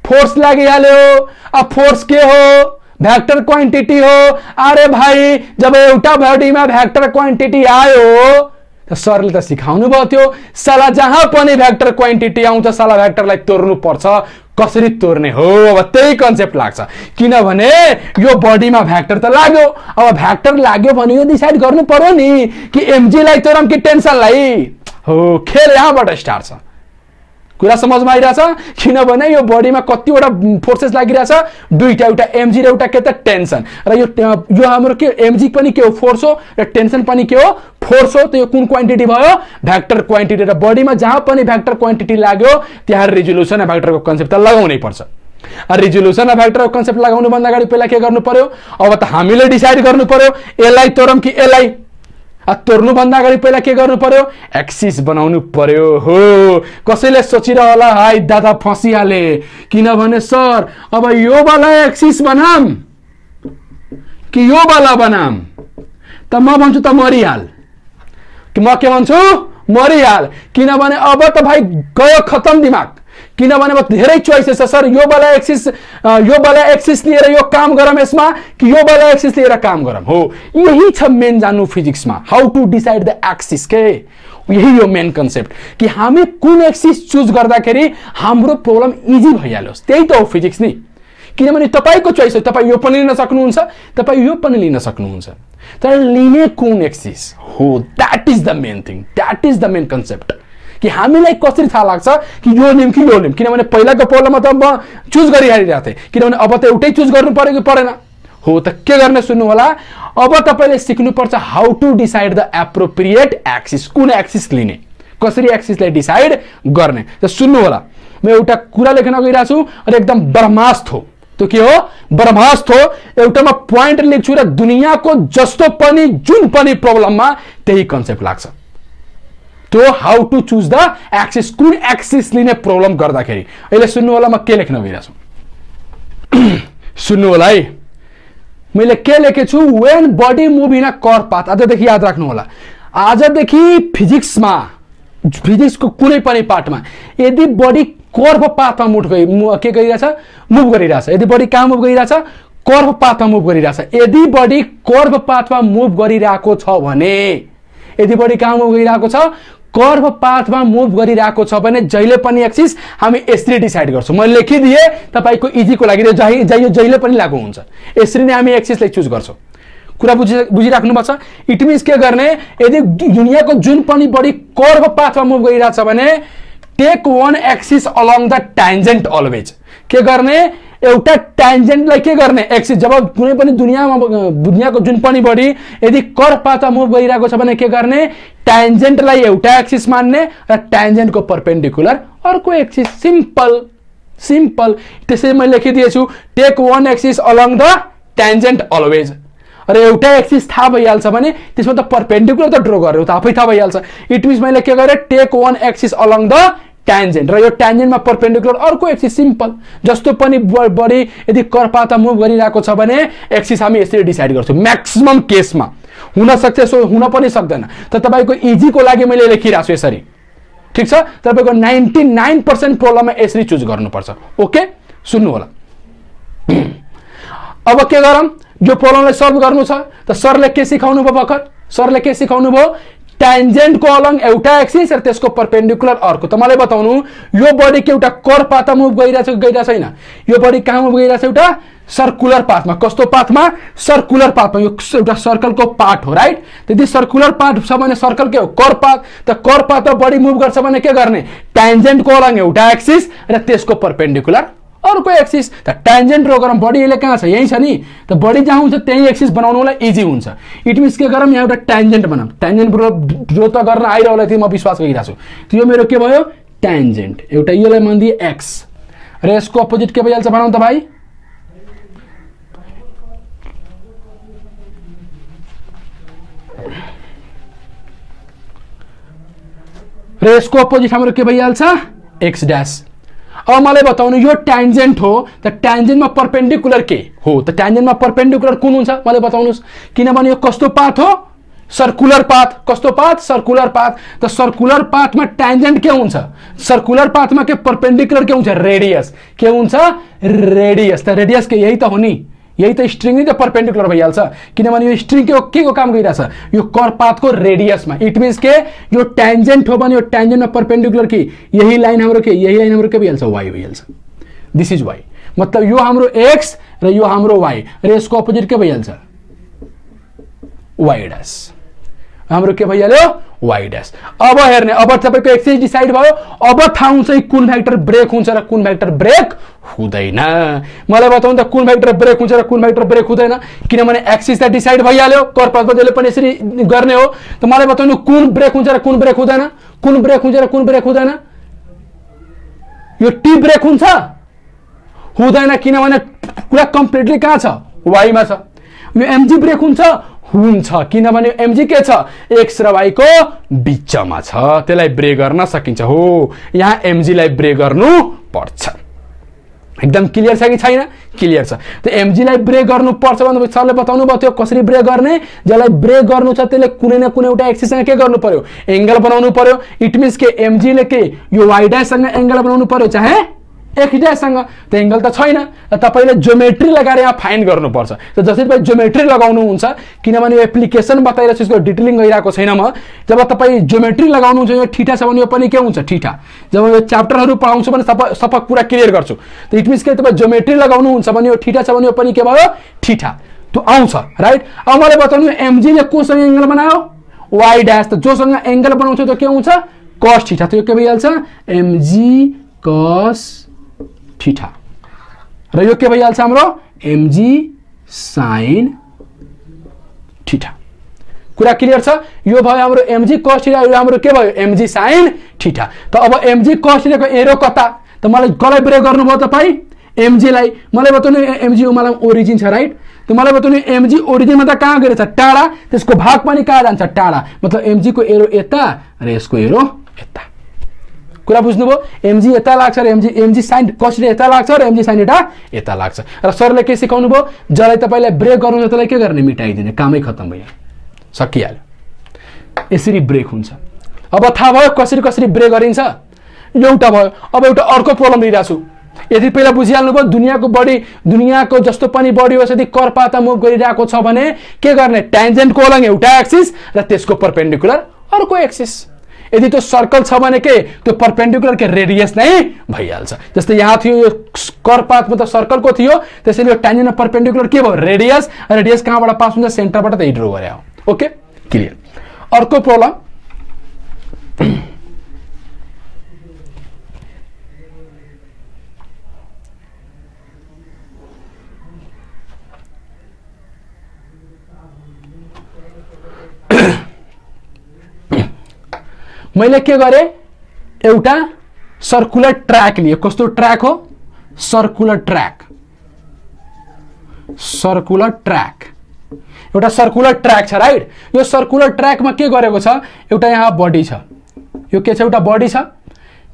फोर्स लागिहाल्यो, अब फोर्स के हो, भेक्टर क्वान्टिटी हो। अरे भाई, जब एउटा बडीमा भेक्टर क्वान्टिटी आयो त सरले त सिकाउनु भयो थियो, साला जहाँ पनि भेक्टर क्वान्टिटी आउँछ साला भेक्टरलाई तोड्नु पर्छ। कसरी तोड्ने हो, अब त्यही कन्सेप्ट लाग्छ। किनभने यो बडीमा भेक्टर त लाग्यो, अब भेक्टर लाग्यो भने यो डिसाइड गर्नु पर्यो नि कि एमजी लाई तोडम कि टेन्सनलाई हो। खेल यहाँबाट स्टार्ट छ। कुरा समझमा आइरहेछ, किनभने यो बडीमा कतिवटा फोर्सेस लागिरहेछ, दुईटा, एउटा एमजी र एउटा के त टेन्सन। र यो हाम्रो के, एमजी पनि के हो, फोर्स हो, र टेन्सन पनि के हो, फोर्स हो। त यो कुन क्वान्टिटी भयो, भेक्टर क्वान्टिटी। र बडीमा जहाँ पनि भेक्टर क्वान्टिटी लाग्यो त्यहाँ रिजोल्युसन अफ भेक्टरको कन्सेप्ट त लगाउनै पर्छ। रिजोल्युसन अफ भेक्टरको कन्सेप्ट लगाउनु भन्दा अगाडि पहिला के गर्नु पर्यो, अब त हामीले डिसाइड गर्नु पर्यो एलाई तोडम कि एलाई। तोड्नु भन्दा अगाडि पहिला के गर्नु पर्यो, एक्सिस बनाउनु पर्यो हो। कसैले सोचिरह होला, हाय दादा फसिहाले, किनभने सर अब यो वाला एक्सिस बनाम, कि यो वाला बनाम त म भन्छु त मरिहाल कि म के भन्छु मरिहाल किनभने अब त भाइ गयो खत्म दिमाग किनभने अब धेरै चोइसेस छ सर यो वाला एक्सिस लिएर यो काम गरौँ यसमा कि यो वाला एक्सिस लिएर काम गरौँ हो यही छ मेन जान्नु फिजिक्समा how to decide the axis के यही हो मेन कन्सेप्ट कि हामी कुन एक्सिस चुज गर्दाखेरि हाम्रो प्रब्लम इजी भइहालोस् त्यही त हो फिजिक्स नि किनभने तपाईको चोइस हो तपाई यो पनि लिन सक्नुहुन्छ तपाई यो पनि लिन सक्नुहुन्छ तर लिने कुन एक्सिस हो that is the main thing that is the main concept कि हामीलाई कसरी थाहा लाग्छ कि यो लिम कि यो लिम किनभने पहिलाको प्रब्लममा त म चुज गरिहालिरहेको थिएँ किनभने अब त एउटै चुज गर्नु पर्यो कि परेन हो त के गर्ने सुन्नु होला अब तपाईले सिक्नुपर्छ how to decide the appropriate axis कुन एक्सिस लिने कसरी एक्सिसलाई डिसाइड गर्ने त सुन्नु होला म एउटा कुरा लेख्न गइरहेको छु र एकदम ब्रह्मास्त्र हो त्यो के हो ब्रह्मास्त्र हो एउटामा प्वाइन्ट लेख्छु र दुनियाँको जस्तो पनि जुन पनि प्रब्लममा त्यही कन्सेप्ट लाग्छ त्यो how to choose the axis कुन एक्सिस लिने प्रब्लम गर्दाखेरि अहिले सुन्नु होला म के लेख्न गइरहेको छु सुन्नु होला है मैले के लेखेको छु when body move in a curve path आजदेखि याद राख्नु होला आजदेखि फिजिक्सको कुनै पनि पार्टमा यदि बडी कर्व पाथमा मुभ गरिरहेछ यदि बडी कहाँ मुभ गरिरहेछ कर्व पाथमा मुभ गरिरहेछ यदि बडी कर्व पाथमा मुभ गरिरहेको छ भने यदि बडी कहाँ मुभ गरिरहेको छ कर्व पाथमा मुभ गरिरहेको छ भने जहिले पनि एक्सिस हामी यसरी डिसाइड गर्छौं मैले लेखिदिए तपाईको इजीको लागि जहिले पनि लागू हुन्छ यसरी नै हामी एक्सिसलाई चुज गर्छौं कुरा बुझिराख्नु पर्छ इट मिन्स के गर्ने यदि दुनियाको जुन पनि बडी कर्व पाथमा मुभ गरिरहेछ भने take one axis along the tangent always के गर्ने एउटा ट्यान्जेन्टलाई के गर्ने एक्सिस जब कुनै पनि दुनियाको जुन पनि बडी यदि कर्व पाथमा मुभ गरिरहेको छ भने के गर्ने ट्यान्जेन्टलाई एउटा एक्सिस मान्ने र ट्यान्जेन्टको परपेन्डिकुलर अर्को एक्सिस सिम्पल त्यसै मैले लेखिदिएछु take one axis along the tangent always र एउटा एक्सिस थाहा भइहाल्छ भने त्यसमा त परपेन्डिकुलर त ड्रा गर्यो त आफै थाहा भइहाल्छ इट मिन्स मैले के गरे take one axis along the tangent र यो ट्यान्जेन्टमा परपेन्डिकुलर अर्को एक्सिस सिम्पल जस्तो पनि बडी यदि कर्व पाथमा मुभ गरिरहेको छ भने एक्सिस हामी यसरी डिसाइड गर्छौं म्याक्सिमम केसमा हुन सक्छ सो हुन पनि सक्दैन त तपाईको इजीको लागि मैले लेखिरहेको छु यसरी ठीक छ तपाईको 99% प्रब्लममा यसरी चुज गर्नुपर्छ ओके सुन्नु होला अब के गरौँ यो प्रब्लमलाई सल्भ गर्नु छ त सरले के सिकाउनु भयो भर्खर सरले के सिकाउनु भयो ट्यान्जेन्टको अलोङ एउटा एक्सिस र त्यसको परपेन्डिकुलर अर्को त मलाई बताउनु यो बडी के एउटा कर्व पाथमा मुभ गरिरहेछ छैन यो बडी कहाँ मुभ गरिरहेछ एउटा सर्कुलर पाथमा कस्तो पाथमा सर्कुलर पाथमा यो एउटा सर्कलको पार्ट हो राइट त्यदि सर्कुलर पार्ट छ भने सर्कल के हो कर्व पाथ त कर्व पाथमा बडी मुभ गर्छ भने के गर्ने ट्यान्जेन्टको अलोङ एउटा एक्सिस र त्यसको परपेन्डिकुलर अर्को एक्सिस त ट्यान्जेन्ट ड्रा गरौँ बडी अहिले कहाँ छ यही छ नि त बडी जहाँ हुन्छ त्यही एक्सिस बनाउनुलाई इजी हुन्छ इट मिन्स के गरौँ यहाँ एउटा ट्यान्जेन्ट बनाऊँ ट्यान्जेन्ट ड्रा त गर्न आइरहला थियो म विश्वास गरिरहेको छु त्यो मेरो के भयो ट्यान्जेन्ट एउटा यसलाई मानिदिए एक्स र यसको अपोजिट के भइहाल्छ बनाउँ त भाइ र यसको अपोजिट हाम्रो के भइहाल्छ एक्स ड्याश अब मलाई बताउनु यो ट्यान्जेन्ट हो त ट्यान्जेन्टमा परपेन्डिकुलर के हो त ट्यान्जेन्टमा परपेन्डिकुलर कुन हुन्छ मलाई बताउनुस् किनभने यो कस्तो पाथ हो सर्कुलर पाथ कस्तो पाथ सर्कुलर पाथ त सर्कुलर पाथमा ट्यान्जेन्ट के हुन्छ सर्कुलर पाथमा के परपेन्डिकुलर के हुन्छ रेडियस के हुन्छ रेडियस त रेडियस के यही त हो नि यही त स्ट्रिङ नै त परपेन्डिकुलर भइहाल्छ किनभने यो स्ट्रिङ के को काम गरिरहेछ यो कर्व पाथको रेडियसमा इट मिन्स के यो ट्यान्जेन्ट हो भने यो ट्यान्जेन्टमा परपेन्डिकुलर के यही लाइन हाम्रो के भइहाल्छ वाइ भइहाल्छ दिस इज वाइ मतलब यो हाम्रो एक्स र यो हाम्रो वाइ र यसको अपोजिट के भइहाल्छ वाइ ड्याश हाम्रो के भइहाल्यो वाइ ड्याश अब हेर्ने अब तपाईको एक्सिस डिसाइड भयो अब थाहा हुन्छ कुन भेक्टर ब्रेक हुन्छ र कुन भेक्टर ब्रेक हुँदैन मलाई बताउनु त कुन भेक्टर ब्रेक हुन्छ र कुन भेक्टर ब्रेक हुँदैन किनभने एक्सिस त डिसाइड भइहाल्यो कर्व पाथमा जहिले पनि यसरी गर्ने हो त मलाई बताउनु कुन ब्रेक हुन्छ र कुन ब्रेक हुँदैन कुन ब्रेक हुन्छ र कुन ब्रेक हुँदैन यो टी ब्रेक हुन्छ हुँदैन किनभने कुरा कम्प्लिटली कहाँ छ वाइमा छ यो एमजी ब्रेक हुन्छ किनभने एमजी के छ एक्स र वाइ को बीचमा छ त्यसलाई ब्रेक गर्न सकिन्छ हो यहाँ एमजी लाई ब्रेक गर्नु पर्छ एकदम क्लियर छ कि छैन? क्लियर छ। त्यो एमजी लाई ब्रेक गर्नुपर्छ भने सरले बताउनु भयो त्यो कसरी ब्रेक गर्ने। जसलाई ब्रेक गर्नु छ त्यसले कुनै न कुनै एउटा एक्सिससँग के गर्नु पर्यो? एंगल बनाउनु पर्यो। इट मिन्स के एमजी ले के यो वाई डैश सँग एंगल बनाउनु पर्यो चाहे एक्स डैश सँग। त्यो एंगल त छैन, तपाईले ज्योमेट्री लगाएर यहाँ फाइन्ड गर्नुपर्छ। त जसरी तपाई ज्योमेट्री लगाउनु हुन्छ, किनभने यो एप्लिकेसन बताइरहेको छु, यसको डिटेलिङ गरिरहेको छैन म। जब तपाई ज्योमेट्री लगाउनु हुन्छ, यो थीटा छ भने यो पनि के हुन्छ? थीटा। जब यो च्याप्टरहरु पढाउँछु भने सबै कुरा क्लियर गर्छु। त इट मिन्स के तपाई ज्योमेट्री लगाउनु हुन्छ भने यो थीटा छ भने यो पनि के भयो? थीटा। त्यो आउँछ राइट। अब मलाई बताउनु एमजी ले कोसँग एंगल बनायो? Y dash. त जोसँग एंगल बनाउँछ त्यो के हुन्छ? cos theta. त यो के भइहाल्छ? mg cos theta. र यो के भइहाल्छ हाम्रो? mg sin theta. कुरा क्लियर छ? यो भयो हाम्रो mg cos थीटा, यो हाम्रो के भयो? mg sin theta. त अब mg cos थीटा को एरो कता? त मलाई कसलाई ब्रेक गर्नुभयो तपाई? mg लाई। मलाई बताउनु mg मलाई ओरिजिन छ राइट। त मलाई बताउनु mg ओरिजिन मा त कहाँ गएछ? टाढा। त्यसको भाग पनि कहाँ जान्छ? टाढा। मतलब mg को एरो यता र यसको एरो यता। कुरा बुझ्नुभयो? mg यता लाग्छ र mg sin cos थीटा यता लाग्छ र mg sin थीटा यता लाग्छ। र सरले के सिकाउनु भयो? जसलाई तपाईलाई ब्रेक गर्नु छ त्यसलाई के गर्ने? मिटाइदिने। कामै खत्म भयो, सकिहाल्यो। यसरी ब्रेक हुन्छ। अब थाहा भयो कसरी कसरी ब्रेक गरिन्छ? एउटा भयो। अब एउटा अर्को प्रब्लम लिइरा छु। यदि पहिला बुझिहाल्नु भयो दुनियाको जस्तो पनि बडी होस्, यदि कर्पाता मुभ गरिरहेको छ भने के गर्ने? ट्यान्जेन्ट को अलग एउटा एक्सिस र त्यसको परपेन्डिकुलर अर्को एक्सिस। यदि त्यो सर्कल छ भने के त्यो परपेन्डिकुलर के रेडियस नै भइहाल्छ। जस्तै यहाँ थियो यो कर्पात मतलब सर्कलको थियो, त्यसैले यो ट्यान्जेन्ट र परपेन्डिकुलर के भयो? रेडियस। रेडियस कहाँबाट पास हुन्छ? सेन्टरबाट त ड्रा गरे हो। Okay clear. अर्को प्रब्लम मैले के गरे? एउटा सर्कुलर ट्र्याक लिए। कस्तो ट्र्याक हो? Circular track. सर्कुलर ट्र्याक एउटा सर्कुलर ट्र्याक छ राइट। यो सर्कुलर ट्र्याकमा के गरेको छ? एउटा यहाँ बडी छ, यो के छ? एउटा बडी छ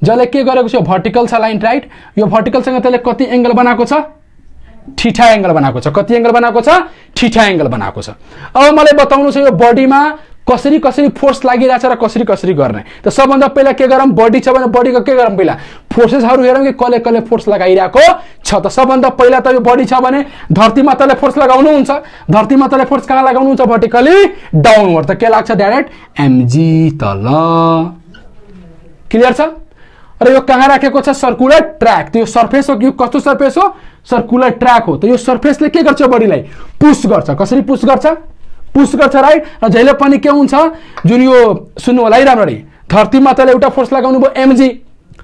जसले के गरेको छ? भर्टिकल छ लाइन राइट। यो भर्टिकलसँग त्यसले कति एंगल बनाएको छ? थीटा एंगल बनाएको छ। कति एंगल बनाएको छ? थीटा एंगल बनाएको छ। अब मलाई बताउनु छ यो बडीमा कसरी कसरी फोर्स लागिरहेछ र कसरी कसरी गर्ने। त सबभन्दा पहिला के गरौँ? बडी छ भने बडीको के गरौँ? पहिला फोर्सेसहरु हेरौँ कि कसले कसले फोर्स लगाइरहेको छ। त सबभन्दा पहिला त यो बडी छ भने धरती माताले फोर्स लगाउनु हुन्छ। धरती माताले फोर्स कहाँ लगाउनु हुन्छ? Vertically downward. त के लाग्छ? डाइरेक्ट mg तल। क्लियर छ? र यो कहाँ राखेको छ? Circular track. त यो सरफेस हो कि कस्तो सरफेस हो? सर्कुलर ट्र्याक हो। त यो सरफेसले के गर्छ? बडीलाई पुश गर्छ। कसरी पुश गर्छ? पुश गर्छ राइट। र जहिले पनि के हुन्छ? जुन यो सुन्नु होला है राम्ररी, धरती माताले एउटा फोर्स लगाउनु भयो mg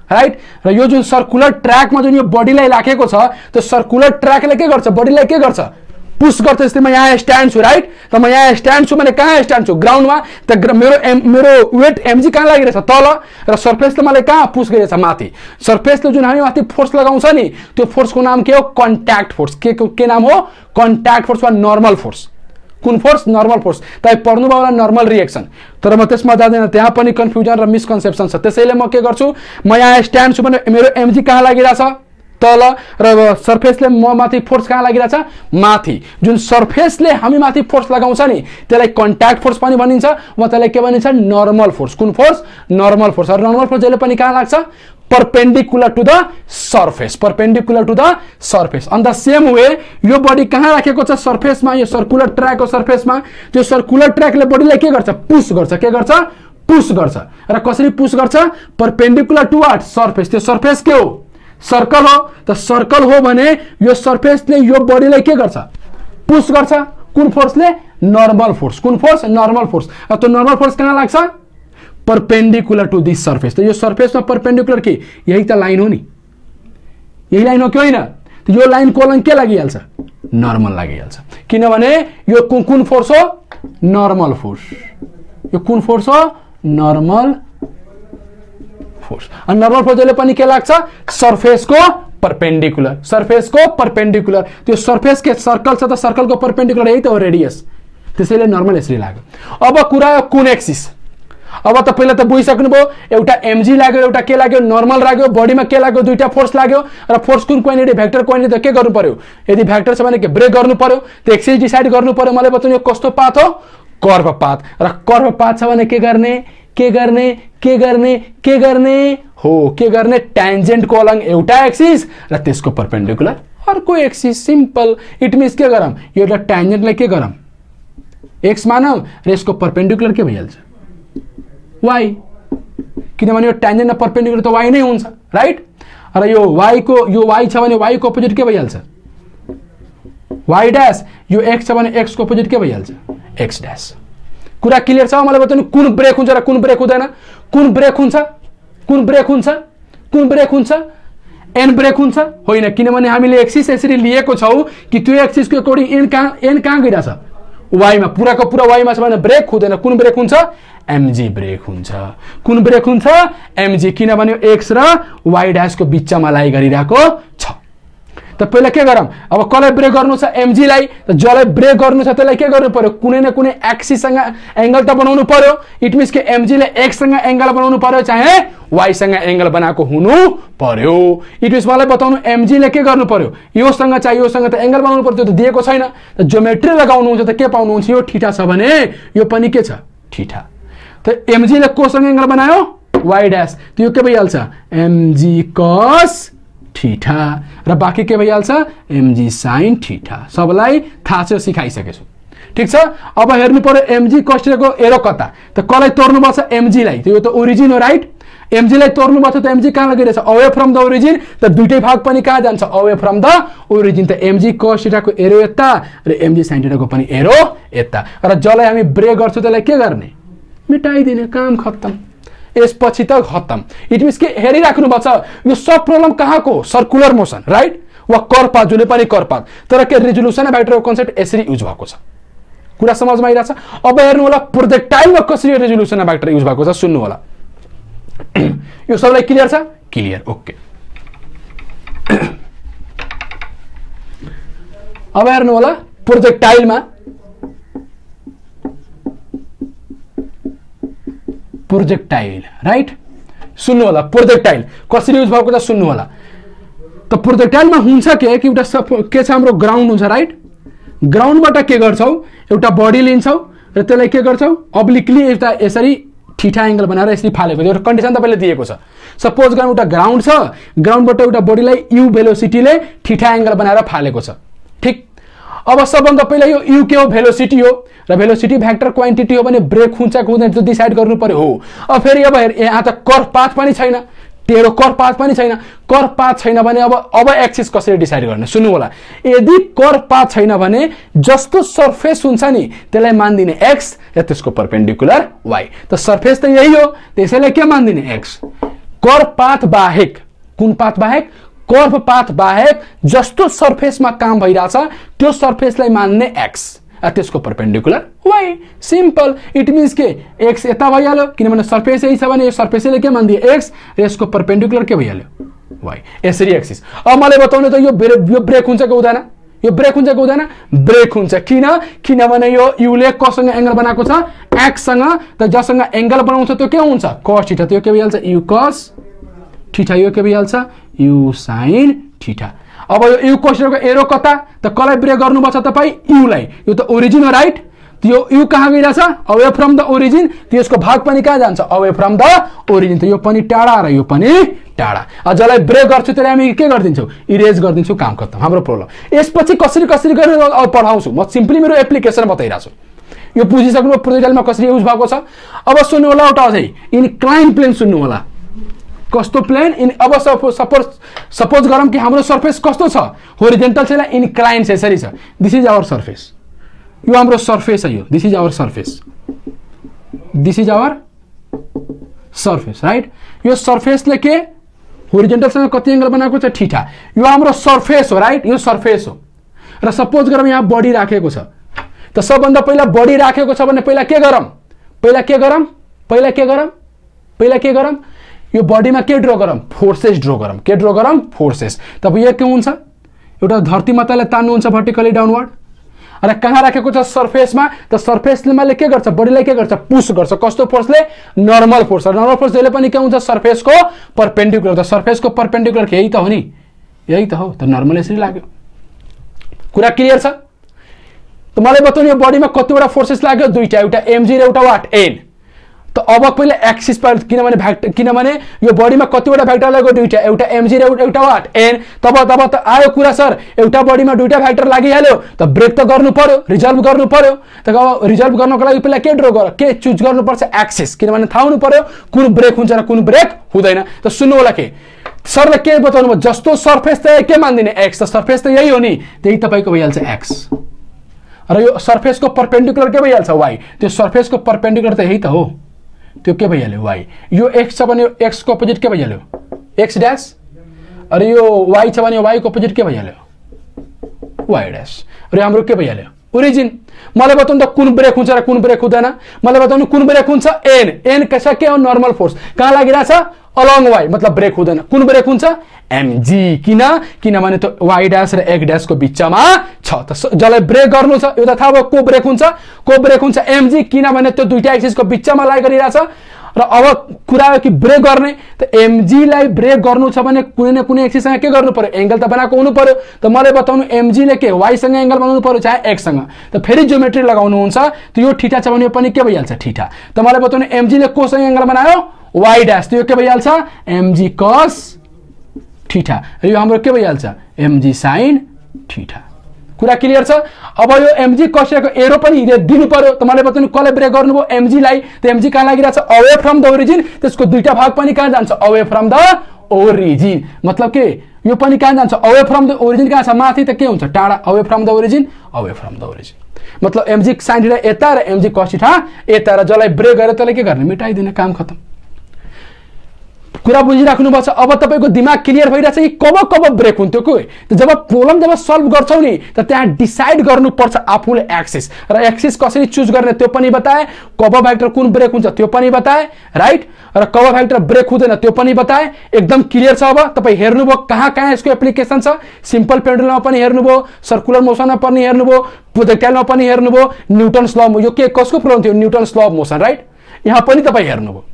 राइट। र यो जुन सर्कुलर ट्र्याकमा जुन यो बडीलाई राखेको छ, त्यो सर्कुलर ट्र्याकले के गर्छ? बडीलाई के गर्छ? पुश गर्छ। जस्तै म यहाँ स्ट्यान्ड छु राइट। त म यहाँ स्ट्यान्ड छु भने कहाँ स्ट्यान्ड छु? ग्राउन्डमा। त मेरो वेट mg कहाँ लागिरहेछ? तल। र सरफेसले मलाई कहाँ पुश गरिरहेछ? माथि। सरफेसले जुन हामी माथि फोर्स लगाउँछ नि, त्यो फोर्सको नाम के हो? Contact force. के नाम हो? कन्ट्याक्ट फोर्स वा नर्मल फोर्स। कुन फोर्स? Normal force. तपाई पढ्नु भयो होला नर्मल रिएक्सन, तर म त्यसमा जाँदैन, त्यहाँ पनि कन्फ्युजन र मिसकन्सेप्सन छ। त्यसैले म के गर्छु? म यहाँ स्ट्यान्ड छु भने मेरो mg कहाँ लागिरहेछ? तल। र सरफेसले म माथि फोर्स कहाँ लागिरहेछ? माथि। जुन सरफेसले हामी माथि फोर्स लगाउँछ नि त्यसलाई कन्ट्याक्ट फोर्स पनि भनिन्छ, वा त्यसलाई के भनिन्छ? Normal force. कुन फोर्स? Normal force. र नर्मल फोर्स जहिले पनि कहाँ लाग्छ? Perpendicular to the surface. Perpendicular to the surface. On the same way यो बडी कहाँ राखेको छ? सरफेसमा। यो सर्कुलर ट्र्याक हो सरफेसमा। त्यो सर्कुलर ट्र्याकले बडीलाई के गर्छ? पुश गर्छ। के गर्छ? पुश गर्छ। र कसरी पुश गर्छ? Perpendicular to what? सरफेस। त्यो सरफेस के हो? सर्कल हो। त सर्कल हो भने यो सरफेसले यो बडीलाई के गर्छ? पुश गर्छ। कुन फोर्सले? Normal force. कुन फोर्स? Normal force. त्यो नर्मल फोर्स कहाँ लाग्छ? Perpendicular to this surface. तो यो सरफेस में परपेंडिकुलर के यही तो लाइन हो नि, यही लाइन हो कि होइन? तो यो लाइन कोलन के लागिहाल्छ? नर्मल लागिहाल्छ। किनभने यो कुन फोर्स हो? Normal force. यो कुन फोर्स हो? Normal force. अनि नर्मल फोर्स जहिले पनि के लाग्छ? सरफेस को परपेंडिकुलर। सरफेस को परपेंडिकुलर। त्यो सरफेस के सर्कल छ त सर्कल को परपेंडिकुलर यही त हो रेडियस। त्यसैले नर्मल यसरी लाग्यो। अब कुरा कुन एक्सिस? अब त पहिला त बुझिसक्नुभयो एउटा mg लाग्यो एउटा के लाग्यो नर्मल लाग्यो बडीमा के लाग्यो दुईटा फोर्स लाग्यो र फोर्स कुन क्वान्टिटी भेक्टर क्वान्टिटी त के गर्नु पर्यो यदि भेक्टर छ भने के ब्रेक गर्नु पर्यो त एक्सिस डिसाइड गर्नु पर्यो मलाई बताउनु यो कस्तो पाथ हो कर्व पाथ र कर्व पाथ छ भने के गर्ने हो के गर्ने ट्यान्जेन्ट को अलङ एउटा एक्सिस र त्यसको परपेन्डिकुलर अर्को एक्सिस सिम्पल इट मिन्स के गरम यो एउटा ट्यान्जेन्टलाई के गरम x मानौ र यसको परपेन्डिकुलर के भइहाल्छ y किनभने यो ट्यान्जेन्ट र परपेन्डिकुलर त y नै हुन्छ राइट र यो y छ भने y को अपोजिट के भइहाल्छ y ड्याश यो x छ भने x को अपोजिट के भइहाल्छ x ड्याश कुरा क्लियर छ मलाई बताउनु कुन ब्रेक हुन्छ र कुन ब्रेक हुँदैन कुन ब्रेक हुन्छ एन ब्रेक हुन्छ होइन किनभने हामीले एक्सिस यसरी लिएको छौ कि त्यो एक्सिसको अकॉर्डिङ एन कहाँ गइराछ y मा पुराको पुरा y मा छ भने ब्रेक हुँदैन कुन ब्रेक हुन्छ mg ब्रेक हुन्छ कुन ब्रेक हुन्छ mg किनभने x र y ड्याश को बीचमा लाई गरिराको छ त पहिला के गरम अब कसलाई ब्रेक गर्नु छ mg लाई त जसलाई ब्रेक गर्नु छ त्यसलाई के गर्नु पर्यो कुनै न कुनै एक्सिस सँग एंगल त बनाउनु पर्यो इट मिन्स के mg ले x सँग एंगल बनाउनु पर्यो चाहे y सँग एंगल बनाएको हुनु पर्यो इट मिन्स मलाई बताउनु mg ले के गर्नु पर्यो यो सँग चाहे यो सँग त एंगल बनाउनु पर्यो त्यो त दिएको छैन त ज्योमेट्री लगाउनु हुन्छ त के पाउनु हुन्छ यो थीटा छ भने यो पनि के छ थीटा त mg ले कोसँग एंगल बनायो y ड्याश त्यो के भइहाल्छ mg cos थीटा र बाँकी के भइहाल्छ mg sin थीटा सबलाई थाहा छ सिकाइसकेछु ठीक छ अब हेर्नु पर्यो mg cos थीटा को एरो कता त कसलाई तोड्नु पर्छ mg लाई त्यो त ओरिजिन हो राइट mg लाई तोड्नु पर्छ त mg कहाँ गइरहेछ अवे फ्रम द ओरिजिन त दुईटै भाग पनि कहाँ जान्छ अवे फ्रम द ओरिजिन त mg cos थीटा को एरो यता र mg sin थीटा को पनि एरो यता र जसलाई हामी ब्रेक गर्छौं त्यसलाई के गर्ने मेटाइदिने काम खत्तम यसपछि त खत्तम इट मिन्स के हेरिराख्नु पर्छ यो सब प्रब्लम कहाँको सर्कुलर मोसन राइट वा कर्व पाथ जुनै पनि कर्व पाथ तर के रिजोल्युसन भेक्टरको कन्सेप्ट यसरी युज भएको छ कुरा समझमा आइराछ अब हेर्नु होला प्रोजेक्टाइलमा कसरी रिजोल्युसन भेक्टर युज भएको छ सुन्नु होला यो सबलाई क्लियर छ क्लियर ओके अब हेर्नु होला प्रोजेक्टाइलमा प्रोजेक्टाइल राइट सुन्नु होला प्रोजेक्टाइल कसरी युज भएको छ सुन्नु होला त प्रोजेक्टाइलमा हुन्छ के एउटा के छ हाम्रो ग्राउन्ड हुन्छ राइट ग्राउन्डबाट के गर्छौ एउटा बडी लिन्छौ र त्यसलाई के गर्छौ अब्लिकली एउटा यसरी थीटा एंगल बनाएर यसरी फालेको एउटा कन्डिसन तपाईले दिएको छ सपोज गरौँ एउटा ग्राउन्ड छ ग्राउन्डबाट एउटा बडीलाई u भेलोसिटीले थीटा एंगल बनाएर फालेको छ ठीक अब सबभन्दा पहिला यो u के हो भेलोसिटी हो र भेलोसिटी भेक्टर क्वान्टिटी हो भने ब्रेक हुन्छ कि हुँदैन त्यो डिसाइड गर्नु पर्यो हो अब फेरि अब हेर यहाँ त कर्व पाथ पनि छैन टेढो कर्व पाथ पनि छैन कर्व पाथ छैन भने अब एक्सिस कसरी डिसाइड गर्ने सुन्नु होला यदि कर्व पाथ छैन भने जस्तो सरफेस हुन्छ नि त्यसलाई मान्दिने x र त्यसको परपेन्डिकुलर y त सरफेस त यही हो त्यसैले के मान्दिने x कर्व पाथ बाहेक कुन पाथ बाहेक कर्व पाथ बाहेक जस्तो सरफेसमा काम भइराछ त्यो सरफेसलाई मान्ने x त्यसको perpendicular y simple it means के x यता भइहाल्यो किनभने सरफेस यही छ भने यो सरफेसले के मान्दिए x र यसको परपेन्डिकुलर के भइहाल्यो y यसरी एक्सिस अब मलाई बताउनु त यो ब्रेक हुन्छ कि हुँदैन यो ब्रेक हुन्छ कि हुँदैन ब्रेक हुन्छ किनभने यो u ले कसँग एंगल बनाएको छ x सँग त जसँग एंगल बनाउँछ त्यो के हुन्छ cos थीटा त्यो के भइहाल्छ u cos थीटा यो के भइहाल्छ u sin थीटा अब यो u cos को एरो कता त कसलाई ब्रेक गर्नुपर्छ तपाई u लाई यो त ओरिजिन हो राइट त्यो u कहाँ गइराछ अवे फ्रम द ओरिजिन त्यसको भाग पनि कहाँ जान्छ अवे फ्रम द ओरिजिन त यो पनि टाढा र यो पनि टाढा अ जसलाई ब्रेक गर्छु त्यसलाई हामी के गर्दिन्छौ इरेज गर्दिन्छौ काम खत्तम हाम्रो प्रब्लम यसपछि कसरी गरेर अब पढाउँछु म सिम्पली मेरो एप्लिकेसन बताइराछु यो बुझिसक्नु प्रोजेक्टाइलमा कसरी युज भएको छ अब सुन्नु होला एउटा अझै इन्क्लाइन प्लेन सुन्नु होला कस्तो प्लेन इन अब सपोज गरौँ कि हाम्रो सरफेस कस्तो छ होरिजेन्टल छ इन्क्लाइन यसरी छ दिस इज आवर सरफेस यो हाम्रो सरफेस है यो this is our surface right यो सरफेसले के होरिजेन्टलसँग कति एंगल बनाएको छ थीटा यो हाम्रो सरफेस हो राइट यो सरफेस हो र सपोज गरौँ यहाँ बडी राखेको छ त सबभन्दा पहिला बडी राखेको छ भने पहिला के गरौँ यो बडीमा के ड्रा गरौँ फोर्सेस ड्रा गरौँ फोर्सेस तब यो के हुन्छ एउटा धरती मातालाई तान्नुहुन्छ भर्टिकली डाउनवर्ड र कहाँ राखेको छ सर्फेसमा त सर्फेसले के गर्छ बडीलाई के गर्छ पुश गर्छ कस्तो फोर्सले नर्मल फोर्स नर्मल फोर्स जहिले पनि के हुन्छ सर्फेसको परपेन्डिकुलर त सर्फेसको परपेन्डिकुलर यही त हो नि यही त हो त नर्मल यसरी लाग्यो कुरा क्लियर छ त मलाई बताउनु यो बडीमा कतिवटा फोर्सेस लाग्यो दुईटा एउटा mg र एउटा वाट n त अब पहिले एक्सिस पर किनभने यो बडीमा कतिवटा भेक्टर लाग्यो दुईटा एउटा mg र एउटा वाट n तब त आयो कुरा सर एउटा बडीमा दुईटा भेक्टर लागिहाल्यो त ब्रेक त गर्नु पर्यो रिजल्भ गर्नु पर्यो त अब रिजल्भ गर्नको लागि पहिला के ड्रा गर के चुज गर्नुपर्छ एक्सिस किनभने थाहा हुनु पर्यो कुन ब्रेक हुन्छ र कुन ब्रेक हुँदैन त सुन्नु होला के सरले के बताउनु भयो जस्तो सर्फेस त के मान्दिने x त सर्फेस त यही हो नि त्यही तपाईको भइहाल्छ x र यो सर्फेसको परपेन्डिकुलर के भइहाल्छ y त्यो सर्फेसको परपेन्डिकुलर त यही त हो त्यो के भइहाल्यो y यो x छ भने x को अपोजिट के भइहाल्यो x डैश अरे यो y छ भने y को अपोजिट के भइहाल्यो y डैश र हाम्रो के भइहाल्यो ओरिजिन मलाई बताउनु त कुन ब्रेक हुन्छ र कुन ब्रेक हुँदैन मलाई बताउनु कुन ब्रेक हुन्छ n कसै के हो नर्मल फोर्स कहाँ लागिरा छ अलोङ y मतलब ब्रेक हुँदैन कुन ब्रेक हुन्छ mg किनभने त y डैश र x डैश को बिचमा छ त जसलाई ब्रेक गर्नु छ यो त थाहा भयो को ब्रेक हुन्छ mg किनभने त्यो दुईटा एक्सिस को बिचमा लाई गरिरहेछ र अब कुरा हो कि ब्रेक गर्ने त mg लाई ब्रेक गर्नु छ भने कुनै न कुनै एक्सिस सँग के गर्नु पर्यो एंगल त बनाएको हुनु पर्यो त मलाई बताउनु mg ले के y सँग एंगल बनाउनु पर्यो चाहे x सँग त फेरि ज्योमेट्री लगाउनु हुन्छ त यो थीटा छ भने यो पनि के भइहाल्छ थीटा त मलाई बताउनु mg ले कोसँग एंगल बनायो y डैश त यो के भइहाल्छ mg cos थीटा र यो हाम्रो के भइहाल्छ mg sin थीटा कुरा क्लियर छ अब यो mg cos को एरो पनि दिनु पर्यो त मलाई बताउनु कसले ब्रेक गर्नुभयो mg लाई त mg कहाँ लागिरहेछ अवे फ्रम द ओरिजिन त्यसको दुईटा भाग पनि कहाँ जान्छ अवे फ्रम द ओरिजिन मतलब के यो पनि कहाँ जान्छ अवे फ्रम द ओरिजिन कहाँ छ माथि त के हुन्छ टाढा अवे फ्रम द ओरिजिन मतलब mg sin थीटा यता र mg cos थीटा यता र जसलाई ब्रेक गरे त्यसले के गर्ने मेटाइदिने काम खतम कुरा बुझिराख्नु भएको छ अब तपाईको दिमाग क्लियर भइरहेछ कि कब ब्रेक हुन्थ्यो के जब प्रब्लम जब सल्भ गर्छौ नि त त्यहाँ डिसाइड गर्नुपर्छ आफूले एक्सिस र एक्सिस कसरी चुज गर्ने त्यो पनि बताए कब भेक्टर कुन ब्रेक हुन्छ त्यो पनि बताए राइट र कब भेक्टर ब्रेक हुँदैन त्यो पनि बताए एकदम क्लियर छ अब तपाई हेर्नुभयो कहाँ यसको एप्लिकेसन छ सिम्पल पेन्डुलममा पनि हेर्नुभयो सर्कुलर मोसनमा पनि हेर्नुभयो प्रोजेक्टाइलमा पनि हेर्नुभयो न्यूटन्स ल यो के कसको प्रब्लम थियो Newton's law of motion right यहाँ पनि तपाई हेर्नुभयो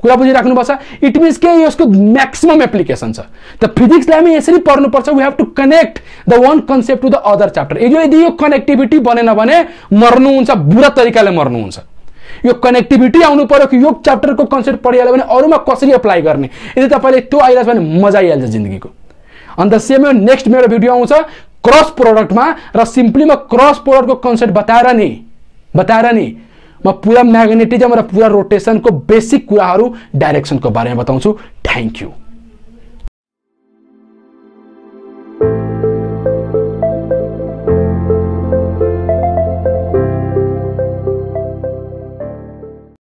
कुरा बुझिराख्नु पर्छ इट मिन्स के यसको मैक्सिमम एप्लिकेसन छ त फिजिक्सलाई हामी यसरी पढ्नु पर्छ we have to connect the one concept to the other chapter यदि यो कनेक्टिभिटी बनेन भने मर्नु हुन्छ बुरा तरिकाले मर्नु हुन्छ यो कनेक्टिभिटी आउनु पर्यो कि यो च्याप्टरको कन्सेप्ट पढिहाल्यो भने अरुमा कसरी अप्लाई गर्ने यदि तपाईले त्यो आइराछ भने मजा आइहाल्छ जिन्दगीको अन्त सेम नेक्स्ट मेरो भिडियो आउँछ क्रस प्रोडक्टमा र सिम्पली म क्रस प्रोडक्टको कन्सेप्ट बताएर नि म पूरा म्याग्नेटिजम र पूरा रोटेशन को बेसिक कुराहरु डाइरेक्सन को बारेमा बताउँछु थ्यांक यू